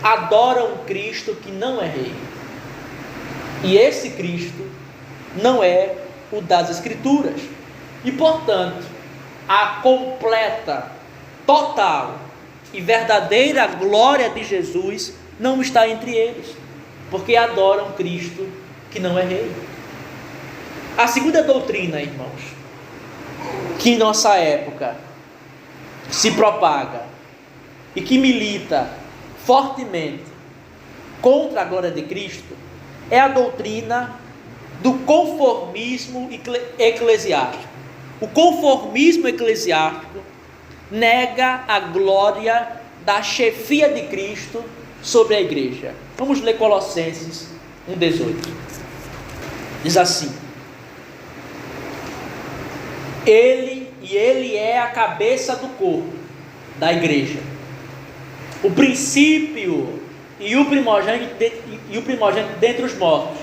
adoram um Cristo que não é rei. E esse Cristo não é o das Escrituras. E, portanto, a completa, total e verdadeira glória de Jesus não está entre eles, porque adoram Cristo que não é rei. A segunda doutrina, irmãos, que em nossa época se propaga e que milita fortemente contra a glória de Cristo é a doutrina do conformismo eclesiástico. O conformismo eclesiástico nega a glória da chefia de Cristo sobre a igreja. Vamos ler Colossenses 1,18. Diz assim: Ele é a cabeça do corpo, da igreja, o princípio e o primogênito dentre os mortos,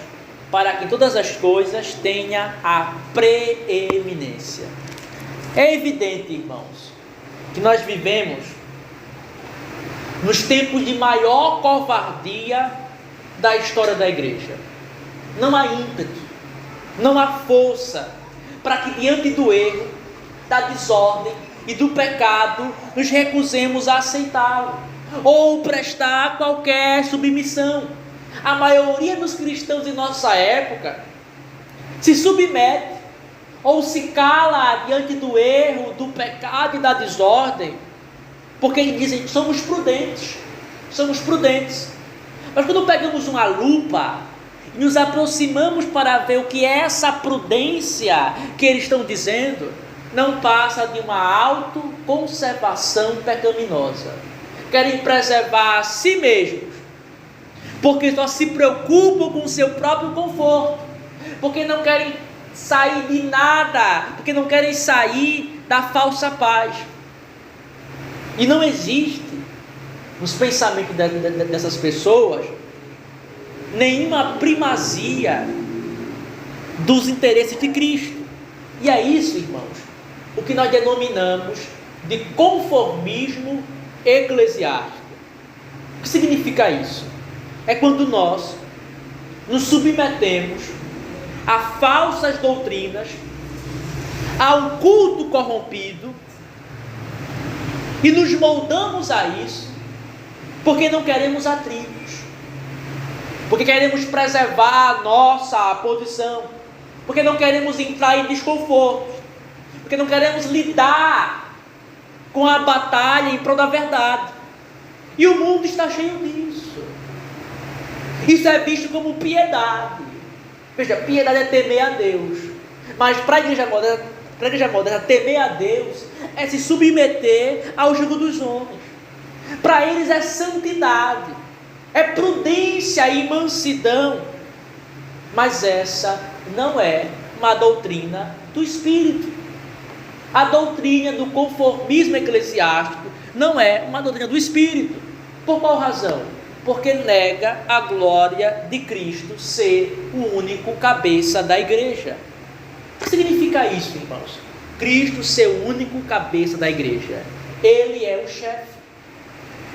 para que todas as coisas tenha a preeminência. É evidente, irmãos, que nós vivemos nos tempos de maior covardia da história da igreja. Não há ímpeto, não há força para que diante do erro, da desordem e do pecado nos recusemos a aceitá-lo ou prestar qualquer submissão. A maioria dos cristãos em nossa época se submete ou se cala diante do erro, do pecado e da desordem, porque eles dizem: somos prudentes. Mas quando pegamos uma lupa e nos aproximamos para ver o que é essa prudência que eles estão dizendo, não passa de uma autoconservação pecaminosa. Querem preservar a si mesmos, porque só se preocupam com o seu próprio conforto, porque não querem sair de nada, porque não querem sair da falsa paz. E não existe nos pensamentos dessas pessoas nenhuma primazia dos interesses de Cristo. E é isso, irmãos, o que nós denominamos de conformismo eclesiástico. O que significa isso? É quando nós nos submetemos a falsas doutrinas, a um culto corrompido, e nos moldamos a isso, porque não queremos atritos, porque queremos preservar a nossa posição, porque não queremos entrar em desconforto, porque não queremos lidar com a batalha em prol da verdade. E o mundo está cheio disso. Isso é visto como piedade. Veja, piedade é temer a Deus. Mas para a igreja moderna, temer a Deus é se submeter ao jugo dos homens. Para eles é santidade, é prudência e mansidão. Mas essa não é uma doutrina do Espírito. A doutrina do conformismo eclesiástico não é uma doutrina do Espírito. Por qual razão? Porque nega a glória de Cristo ser o único cabeça da igreja. O que significa isso, irmãos? Cristo ser o único cabeça da igreja. Ele é o chefe.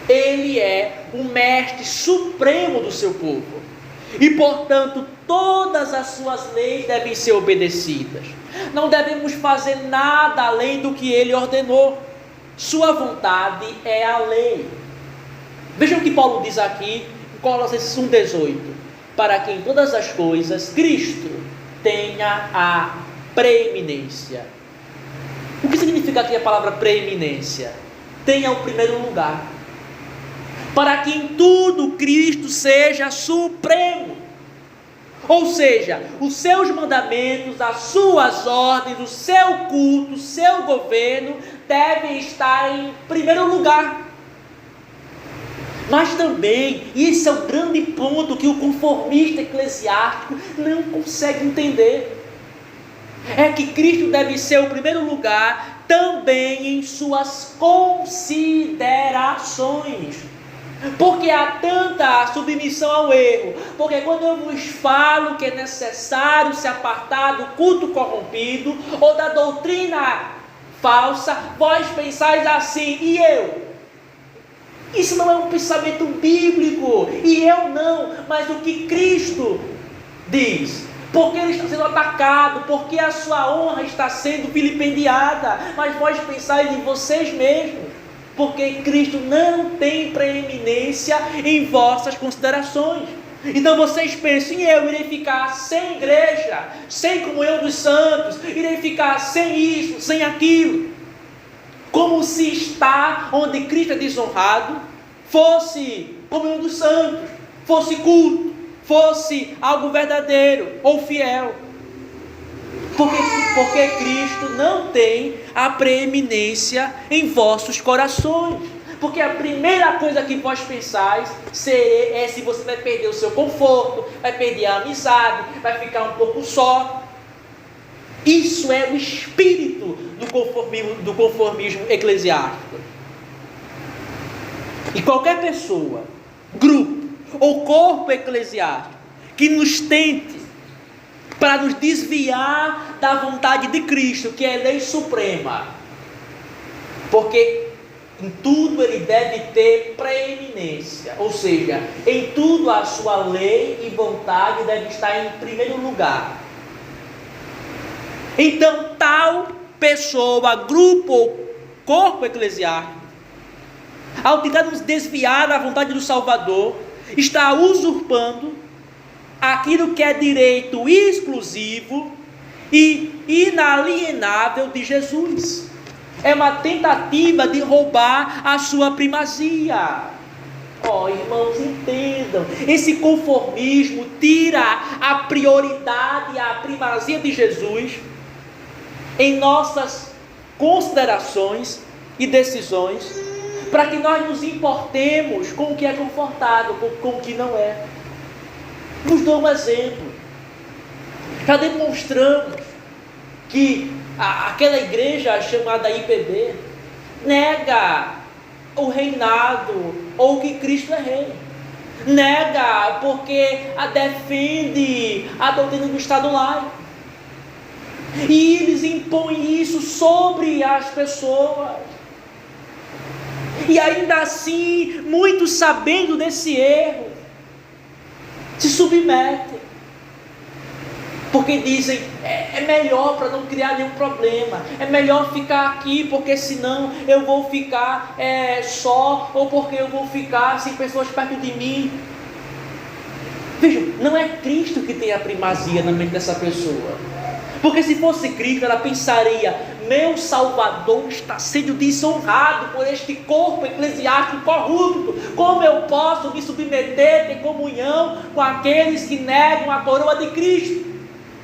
Ele é o mestre supremo do seu povo. E, portanto, todas as suas leis devem ser obedecidas. Não devemos fazer nada além do que ele ordenou. Sua vontade é a lei. Vejam o que Paulo diz aqui em Colossenses 1,18. Para que em todas as coisas Cristo tenha a preeminência. O que significa aqui a palavra preeminência? Tenha o primeiro lugar. Para que em tudo Cristo seja supremo. Ou seja, os seus mandamentos, as suas ordens, o seu culto, o seu governo devem estar em primeiro lugar. Mas também, e esse é o grande ponto que o conformista eclesiástico não consegue entender, é que Cristo deve ser o primeiro lugar também em suas considerações. Porque há tanta submissão ao erro. Porque quando eu vos falo que é necessário se apartar do culto corrompido ou da doutrina falsa, vós pensais assim, e eu? Isso não é um pensamento bíblico, e eu não, mas o que Cristo diz. Porque ele está sendo atacado, porque a sua honra está sendo vilipendiada, mas vós pensais em vocês mesmos. Porque Cristo não tem preeminência em vossas considerações. Então vocês pensam, eu irei ficar sem igreja, sem comunhão dos santos, irei ficar sem isso, sem aquilo. Como se estar onde Cristo é desonrado fosse comunhão dos santos, fosse culto, fosse algo verdadeiro ou fiel. Porque Cristo não tem a preeminência em vossos corações. Porque a primeira coisa que vós pensais é se você vai perder o seu conforto, vai perder a amizade, vai ficar um pouco só. Isso é o espírito do conformismo eclesiástico. E qualquer pessoa, grupo ou corpo eclesiástico que nos tente para nos desviar da vontade de Cristo, que é lei suprema, porque em tudo ele deve ter preeminência, ou seja, em tudo a sua lei e vontade deve estar em primeiro lugar. Então tal pessoa, grupo ou corpo eclesiástico, ao tentar nos desviar da vontade do Salvador, está usurpando aquilo que é direito exclusivo e inalienável de Jesus. É uma tentativa de roubar a sua primazia. Irmãos, entendam, esse conformismo tira a prioridade, a primazia de Jesus em nossas considerações e decisões, para que nós nos importemos com o que é confortável, com o que não é. Nos dou um exemplo. Já demonstramos que aquela igreja chamada IPB nega o reinado ou que Cristo é rei. Nega porque defende a doutrina do Estado laico. E eles impõem isso sobre as pessoas. E ainda assim, muitos sabendo desse erro, se submetem. Porque dizem, é melhor para não criar nenhum problema. É melhor ficar aqui, porque senão eu vou ficar só, ou porque eu vou ficar sem pessoas perto de mim. Vejam, não é Cristo que tem a primazia na mente dessa pessoa. Porque se fosse Cristo, ela pensaria, meu Salvador está sendo desonrado por este corpo eclesiástico corrupto. Como eu posso me submeter, ter comunhão com aqueles que negam a coroa de Cristo?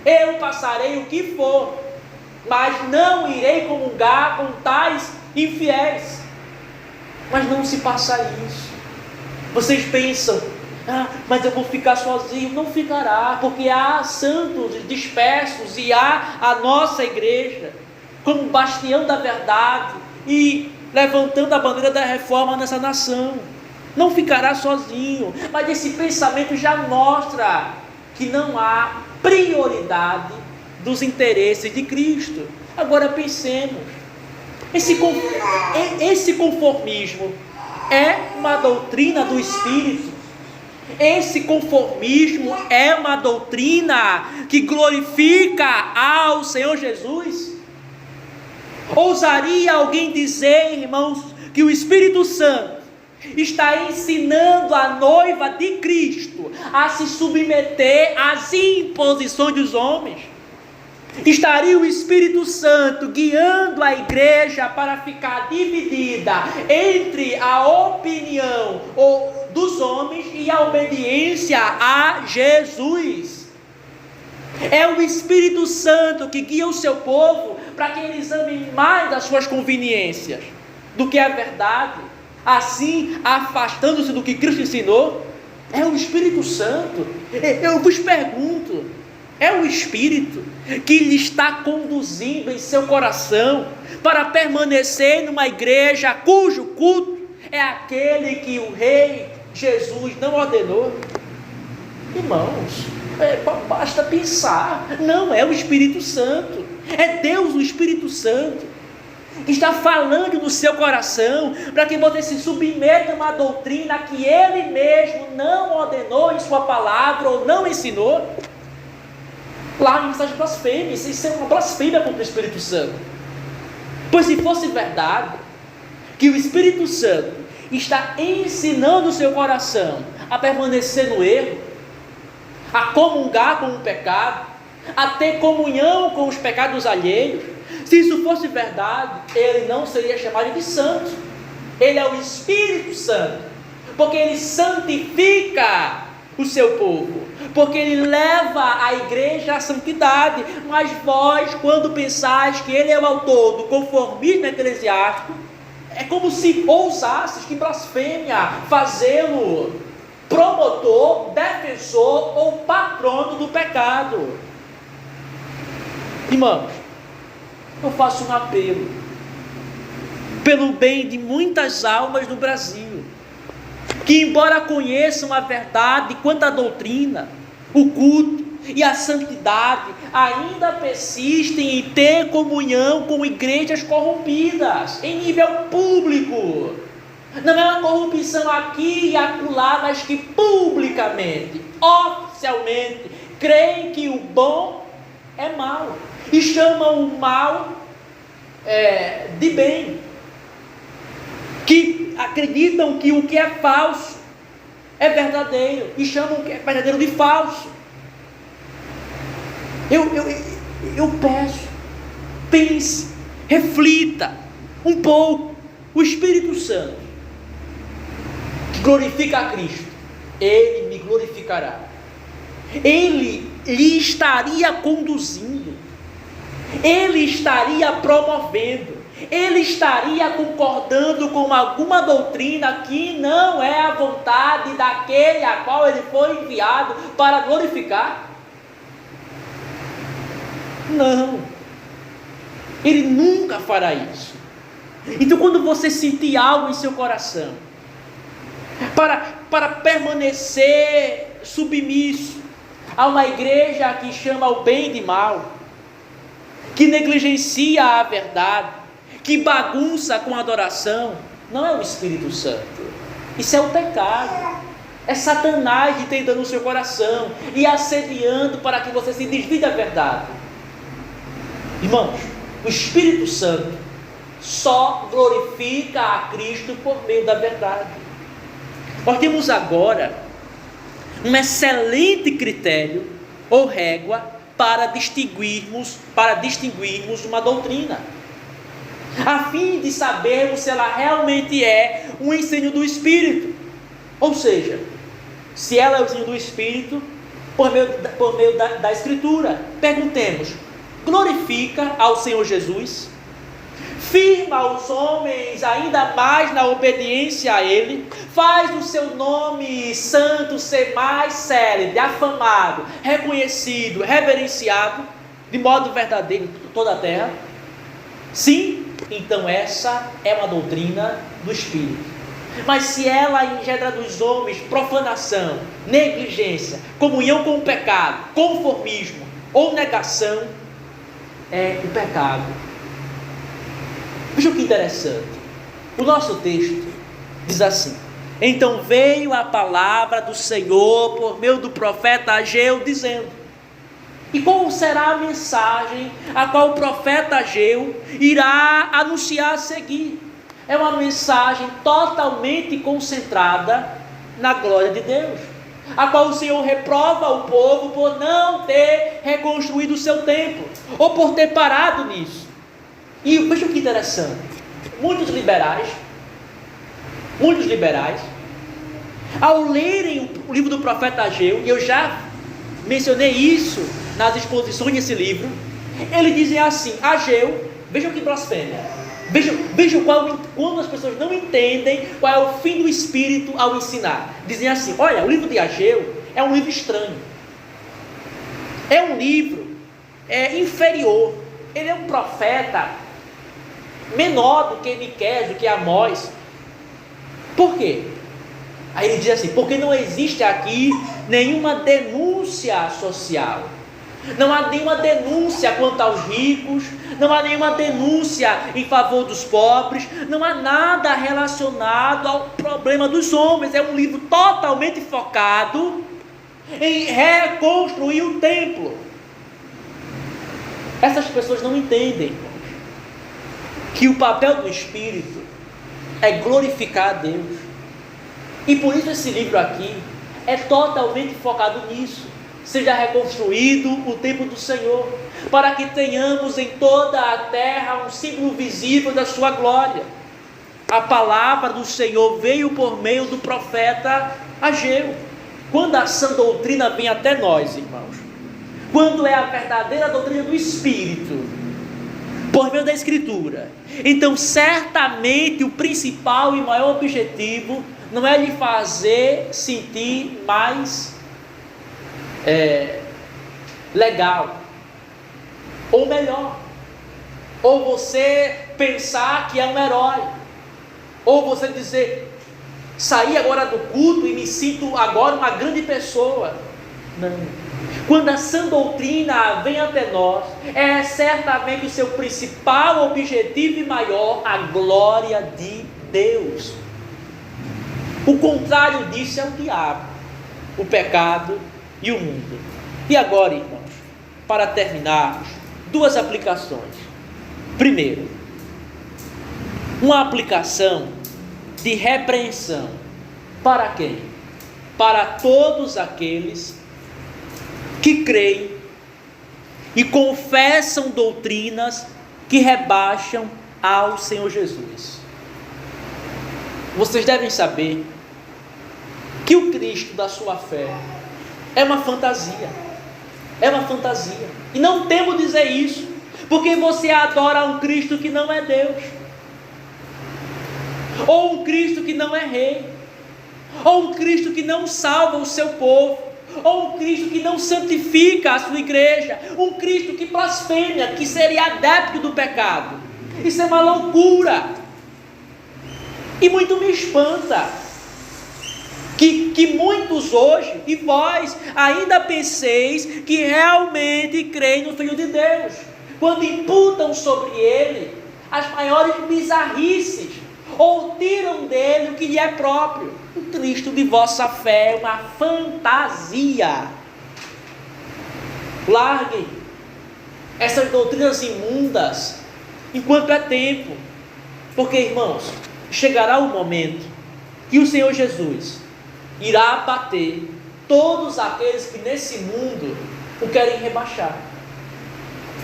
Eu passarei o que for, mas não irei comungar com tais infiéis. Mas não se passa isso. Vocês pensam, mas eu vou ficar sozinho. Não ficará, porque há santos dispersos e há a nossa igreja como bastião da verdade e levantando a bandeira da reforma nessa nação. Não ficará sozinho, mas esse pensamento já mostra que não há prioridade dos interesses de Cristo. Agora pensemos, esse conformismo é uma doutrina do Espírito. Esse conformismo é uma doutrina que glorifica ao Senhor Jesus? Ousaria alguém dizer, irmãos, que o Espírito Santo está ensinando a noiva de Cristo a se submeter às imposições dos homens? Estaria o Espírito Santo guiando a igreja para ficar dividida entre a opinião dos homens e a obediência a Jesus? É o Espírito Santo que guia o seu povo para que eles amem mais as suas conveniências do que a verdade, assim afastando-se do que Cristo ensinou? É o Espírito Santo. Eu vos pergunto, é o Espírito que lhe está conduzindo em seu coração para permanecer numa igreja cujo culto é aquele que o Rei Jesus não ordenou? Irmãos, basta pensar. Não é o Espírito Santo, é Deus, o Espírito Santo, que está falando no seu coração para que você se submeta a uma doutrina que Ele mesmo não ordenou em sua palavra ou não ensinou. Lá em mensagem blasfêmia, isso é uma blasfêmia contra o Espírito Santo. Pois se fosse verdade que o Espírito Santo está ensinando o seu coração a permanecer no erro, a comungar com o pecado, a ter comunhão com os pecados alheios, se isso fosse verdade, ele não seria chamado de santo. Ele é o Espírito Santo, porque ele santifica o seu povo, porque ele leva a igreja à santidade. Mas vós, quando pensais que ele é o autor do conformismo eclesiástico, é como se ousasses, que blasfêmia, fazê-lo promotor, defensor ou patrono do pecado. Irmãos, eu faço um apelo pelo bem de muitas almas no Brasil, que embora conheçam a verdade quanto à doutrina, o culto e a santidade, ainda persistem em ter comunhão com igrejas corrompidas em nível público. Não é uma corrupção aqui e acolá, mas que publicamente, oficialmente, creem que o bom é mal e chamam o mal de bem, que acreditam que o que é falso é verdadeiro e chamam o que é verdadeiro de falso. Eu peço, pense, reflita um pouco. O Espírito Santo, que glorifica a Cristo, Ele me glorificará. Ele lhe estaria conduzindo, Ele estaria promovendo, Ele estaria concordando com alguma doutrina que não é a vontade daquele a qual Ele foi enviado para glorificar? Não. Ele nunca fará isso. Então, quando você sentir algo em seu coração, para permanecer submisso a uma igreja que chama o bem de mal, que negligencia a verdade, que bagunça com a adoração, não é o Espírito Santo. Isso é o pecado. É Satanás tentando no seu coração e assediando para que você se desvie da verdade. Irmãos, o Espírito Santo só glorifica a Cristo por meio da verdade. Nós temos agora um excelente critério ou régua para distinguirmos uma doutrina, a fim de sabermos se ela realmente é um ensino do Espírito, ou seja, se ela é o ensino do Espírito por meio da Escritura. Perguntemos: glorifica ao Senhor Jesus? Firma os homens ainda mais na obediência a Ele? Faz o seu nome santo ser mais célebre, afamado, reconhecido, reverenciado, de modo verdadeiro em toda a terra? Sim, então essa é uma doutrina do Espírito. Mas se ela engendra dos homens profanação, negligência, comunhão com o pecado, conformismo ou negação, é o pecado. Veja que interessante. O nosso texto diz assim: então veio a palavra do Senhor por meio do profeta Ageu, dizendo. E qual será a mensagem a qual o profeta Ageu irá anunciar a seguir? É uma mensagem totalmente concentrada na glória de Deus, a qual o Senhor reprova o povo por não ter reconstruído o seu templo, ou por ter parado nisso. E veja que interessante, muitos liberais, ao lerem o livro do profeta Ageu, e eu já mencionei isso nas exposições desse livro, eles dizem assim: Ageu, vejam que blasfêmia, vejam quando as pessoas não entendem qual é o fim do Espírito ao ensinar. Dizem assim: olha, o livro de Ageu é um livro estranho, é um livro inferior, ele é um profeta menor do que Miqueias, do que Amós. Por quê? Aí ele diz assim: porque não existe aqui nenhuma denúncia social, não há nenhuma denúncia quanto aos ricos, não há nenhuma denúncia em favor dos pobres, não há nada relacionado ao problema dos homens. É um livro totalmente focado em reconstruir o templo. Essas pessoas não entendem que o papel do Espírito é glorificar a Deus. E por isso esse livro aqui é totalmente focado nisso. Seja reconstruído o templo do Senhor, para que tenhamos em toda a terra um símbolo visível da sua glória. A palavra do Senhor veio por meio do profeta Ageu. Quando a sã doutrina vem até nós, irmãos, quando é a verdadeira doutrina do Espírito, por meio da Escritura, então certamente o principal e maior objetivo não é lhe fazer sentir mais legal, ou melhor, ou você pensar que é um herói, ou você dizer: saí agora do culto e me sinto agora uma grande pessoa. Não. Quando a sã doutrina vem até nós, é certamente o seu principal objetivo e maior a glória de Deus. O contrário disso é o diabo, o pecado e o mundo. E agora, irmãos, para terminarmos, duas aplicações. Primeiro, uma aplicação de repreensão. Para quem? Para todos aqueles que creem e confessam doutrinas que rebaixam ao Senhor Jesus. Vocês devem saber que o Cristo da sua fé é uma fantasia. É uma fantasia. E não temo dizer isso, porque você adora um Cristo que não é Deus, ou um Cristo que não é rei, ou um Cristo que não salva o seu povo, ou um Cristo que não santifica a sua igreja, um Cristo que blasfema, que seria adepto do pecado. Isso é uma loucura, e muito me espanta, que muitos hoje, e vós, ainda penseis que realmente creem no Filho de Deus, quando imputam sobre ele as maiores bizarrices, ou tiram dele o que lhe é próprio. O Cristo de vossa fé é uma fantasia. Larguem essas doutrinas imundas enquanto é tempo, porque, irmãos, chegará o momento que o Senhor Jesus irá abater todos aqueles que nesse mundo o querem rebaixar.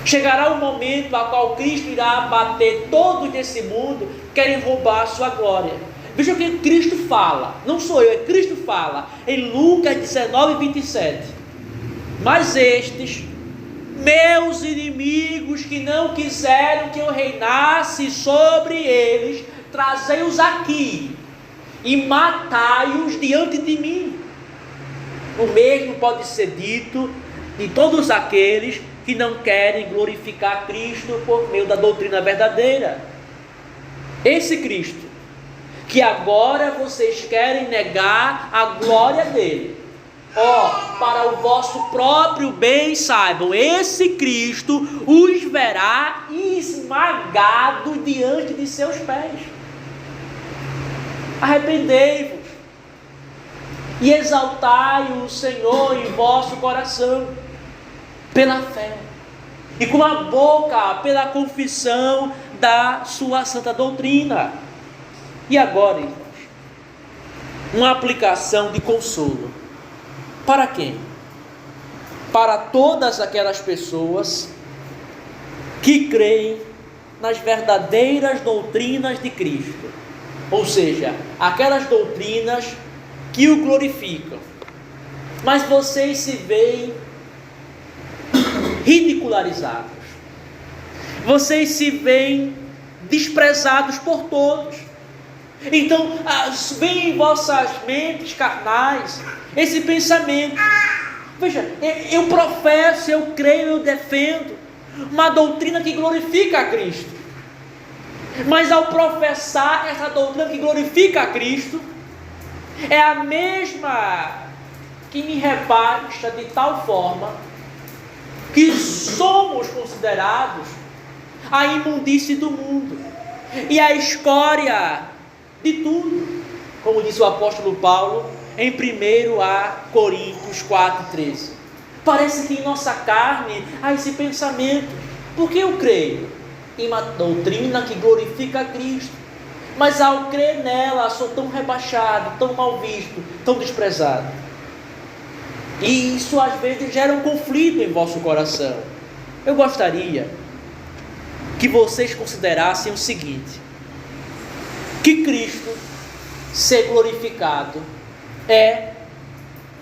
Chegará o momento a qual Cristo irá abater todos nesse mundo que querem roubar a sua glória. Veja o que Cristo fala, não sou eu, é Cristo fala, em Lucas 19:27. Mas estes, meus inimigos que não quiseram que eu reinasse sobre eles, trazei-os aqui e matai-os diante de mim. O mesmo pode ser dito de todos aqueles que não querem glorificar Cristo por meio da doutrina verdadeira. Esse Cristo, que agora vocês querem negar a glória dele, para o vosso próprio bem saibam, esse Cristo os verá esmagado diante de seus pés. Arrependei-vos e exaltai o Senhor em vosso coração, pela fé, e com a boca, pela confissão da sua santa doutrina. E agora, irmãos, uma aplicação de consolo. Para quem? Para todas aquelas pessoas que creem nas verdadeiras doutrinas de Cristo, ou seja, aquelas doutrinas que o glorificam, mas vocês se veem ridicularizados, vocês se veem desprezados por todos. Então vem em vossas mentes carnais esse pensamento: veja, eu professo, eu creio, eu defendo uma doutrina que glorifica a Cristo, mas ao professar essa doutrina que glorifica a Cristo, é a mesma que me rebaixa de tal forma que somos considerados a imundície do mundo e a escória de tudo, como disse o apóstolo Paulo em 1 Coríntios 4:13. Parece que em nossa carne há esse pensamento: porque eu creio em uma doutrina que glorifica a Cristo, mas ao crer nela sou tão rebaixado, tão mal visto, tão desprezado. E isso às vezes gera um conflito em vosso coração. Eu gostaria que vocês considerassem o seguinte: que Cristo ser glorificado é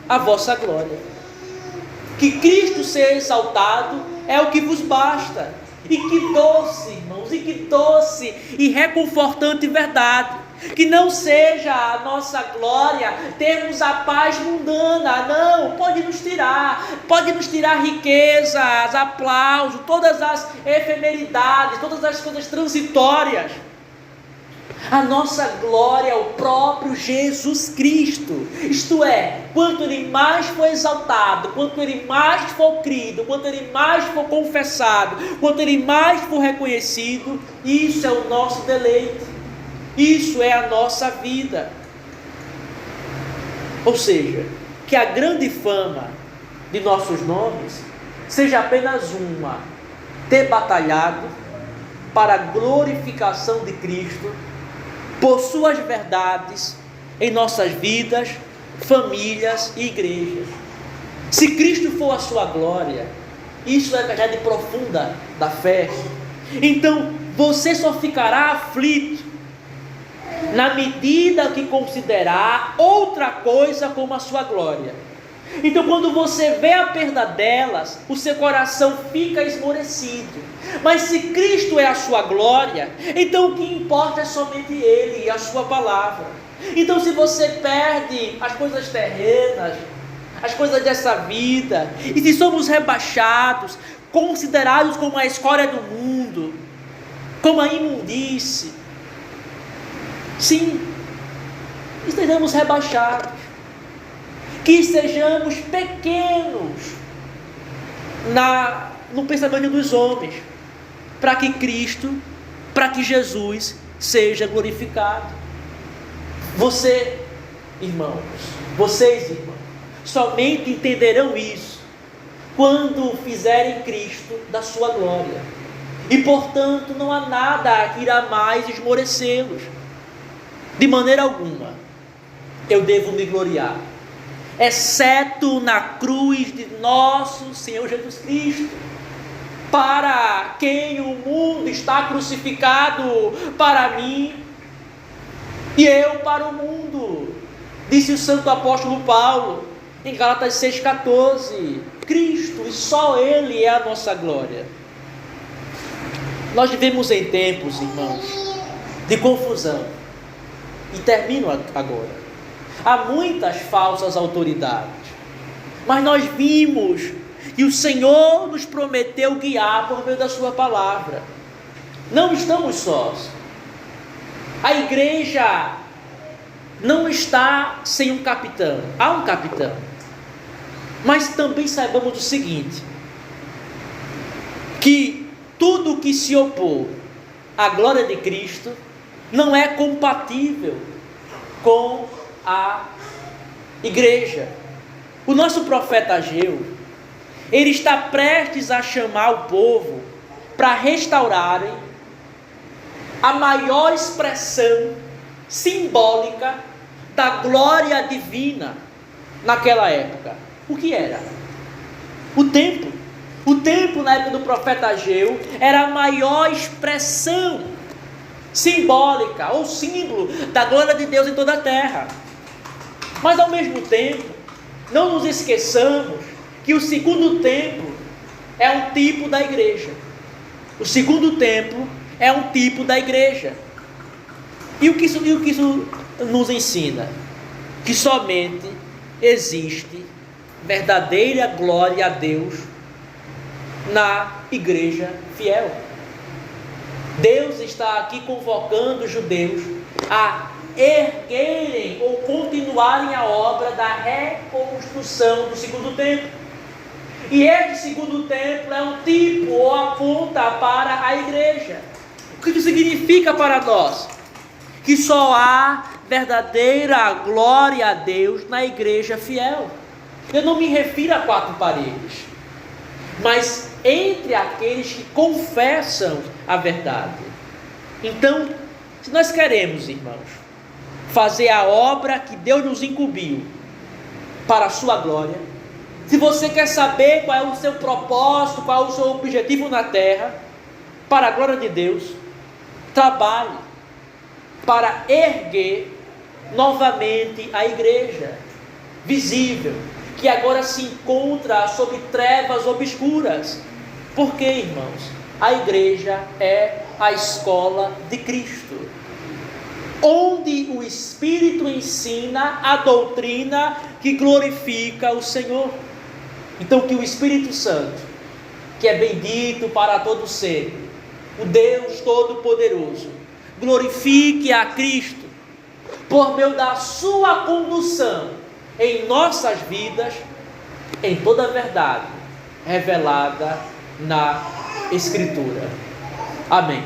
a vossa glória, que Cristo ser exaltado é o que vos basta. E que doce, irmãos, e que doce e reconfortante verdade, que não seja a nossa glória termos a paz mundana. Não, pode nos tirar riquezas, aplausos, todas as efemeridades, todas as coisas transitórias. A nossa glória é o próprio Jesus Cristo. Isto é, quanto Ele mais for exaltado, quanto Ele mais for crido, quanto Ele mais for confessado, quanto Ele mais for reconhecido, isso é o nosso deleite, isso é a nossa vida. Ou seja, que a grande fama de nossos nomes seja apenas uma: ter batalhado para a glorificação de Cristo por suas verdades em nossas vidas, famílias e igrejas. Se Cristo for a sua glória, isso é verdade profunda da fé. Então você só ficará aflito na medida que considerar outra coisa como a sua glória. Então, quando você vê a perda delas, o seu coração fica esmorecido. Mas se Cristo é a sua glória, então o que importa é somente Ele e a sua palavra. Então, se você perde as coisas terrenas, as coisas dessa vida, e se somos rebaixados, considerados como a escória do mundo, como a imundície, sim, estejamos rebaixados, que sejamos pequenos no pensamento dos homens, para que Cristo, para que Jesus seja glorificado. Você, irmãos, vocês, irmãos, somente entenderão isso quando fizerem Cristo da sua glória. E portanto não há nada que irá mais esmorecê-los. De maneira alguma eu devo me gloriar, exceto na cruz de nosso Senhor Jesus Cristo, para quem o mundo está crucificado para mim, e eu para o mundo, disse o santo apóstolo Paulo, em Gálatas 6,14, Cristo, e só Ele é a nossa glória. Nós vivemos em tempos, irmãos, de confusão, e termino agora. Há muitas falsas autoridades, mas nós vimos que o Senhor nos prometeu guiar por meio da sua palavra. Não estamos sós. A igreja não está sem um capitão. Há um capitão. Mas também saibamos o seguinte, que tudo que se opor à glória de Cristo não é compatível com a igreja. O nosso profeta Ageu, ele está prestes a chamar o povo para restaurarem a maior expressão simbólica da glória divina naquela época. O que era? O templo. O templo na época do profeta Ageu era a maior expressão simbólica ou símbolo da glória de Deus em toda a terra. Mas ao mesmo tempo, não nos esqueçamos que o segundo templo é um tipo da igreja. O segundo templo é um tipo da igreja. E o que isso nos ensina? Que somente existe verdadeira glória a Deus na igreja fiel. Deus está aqui convocando os judeus a erguerem ou continuarem a obra da reconstrução do segundo templo. E este segundo templo é um tipo ou aponta para a igreja. O que isso significa para nós? Que só há verdadeira glória a Deus na igreja fiel. Eu não me refiro a quatro paredes, mas entre aqueles que confessam a verdade. Então, se nós queremos, irmãos, fazer a obra que Deus nos incumbiu para a sua glória, se você quer saber qual é o seu propósito, qual é o seu objetivo na terra, para a glória de Deus, trabalhe para erguer novamente a igreja visível, que agora se encontra sob trevas obscuras. Porque, irmãos, a igreja é a escola de Cristo, onde o Espírito ensina a doutrina que glorifica o Senhor. Então que o Espírito Santo, que é bendito para todo ser, o Deus Todo-Poderoso, glorifique a Cristo por meio da sua condução em nossas vidas, em toda a verdade revelada na Escritura. Amém.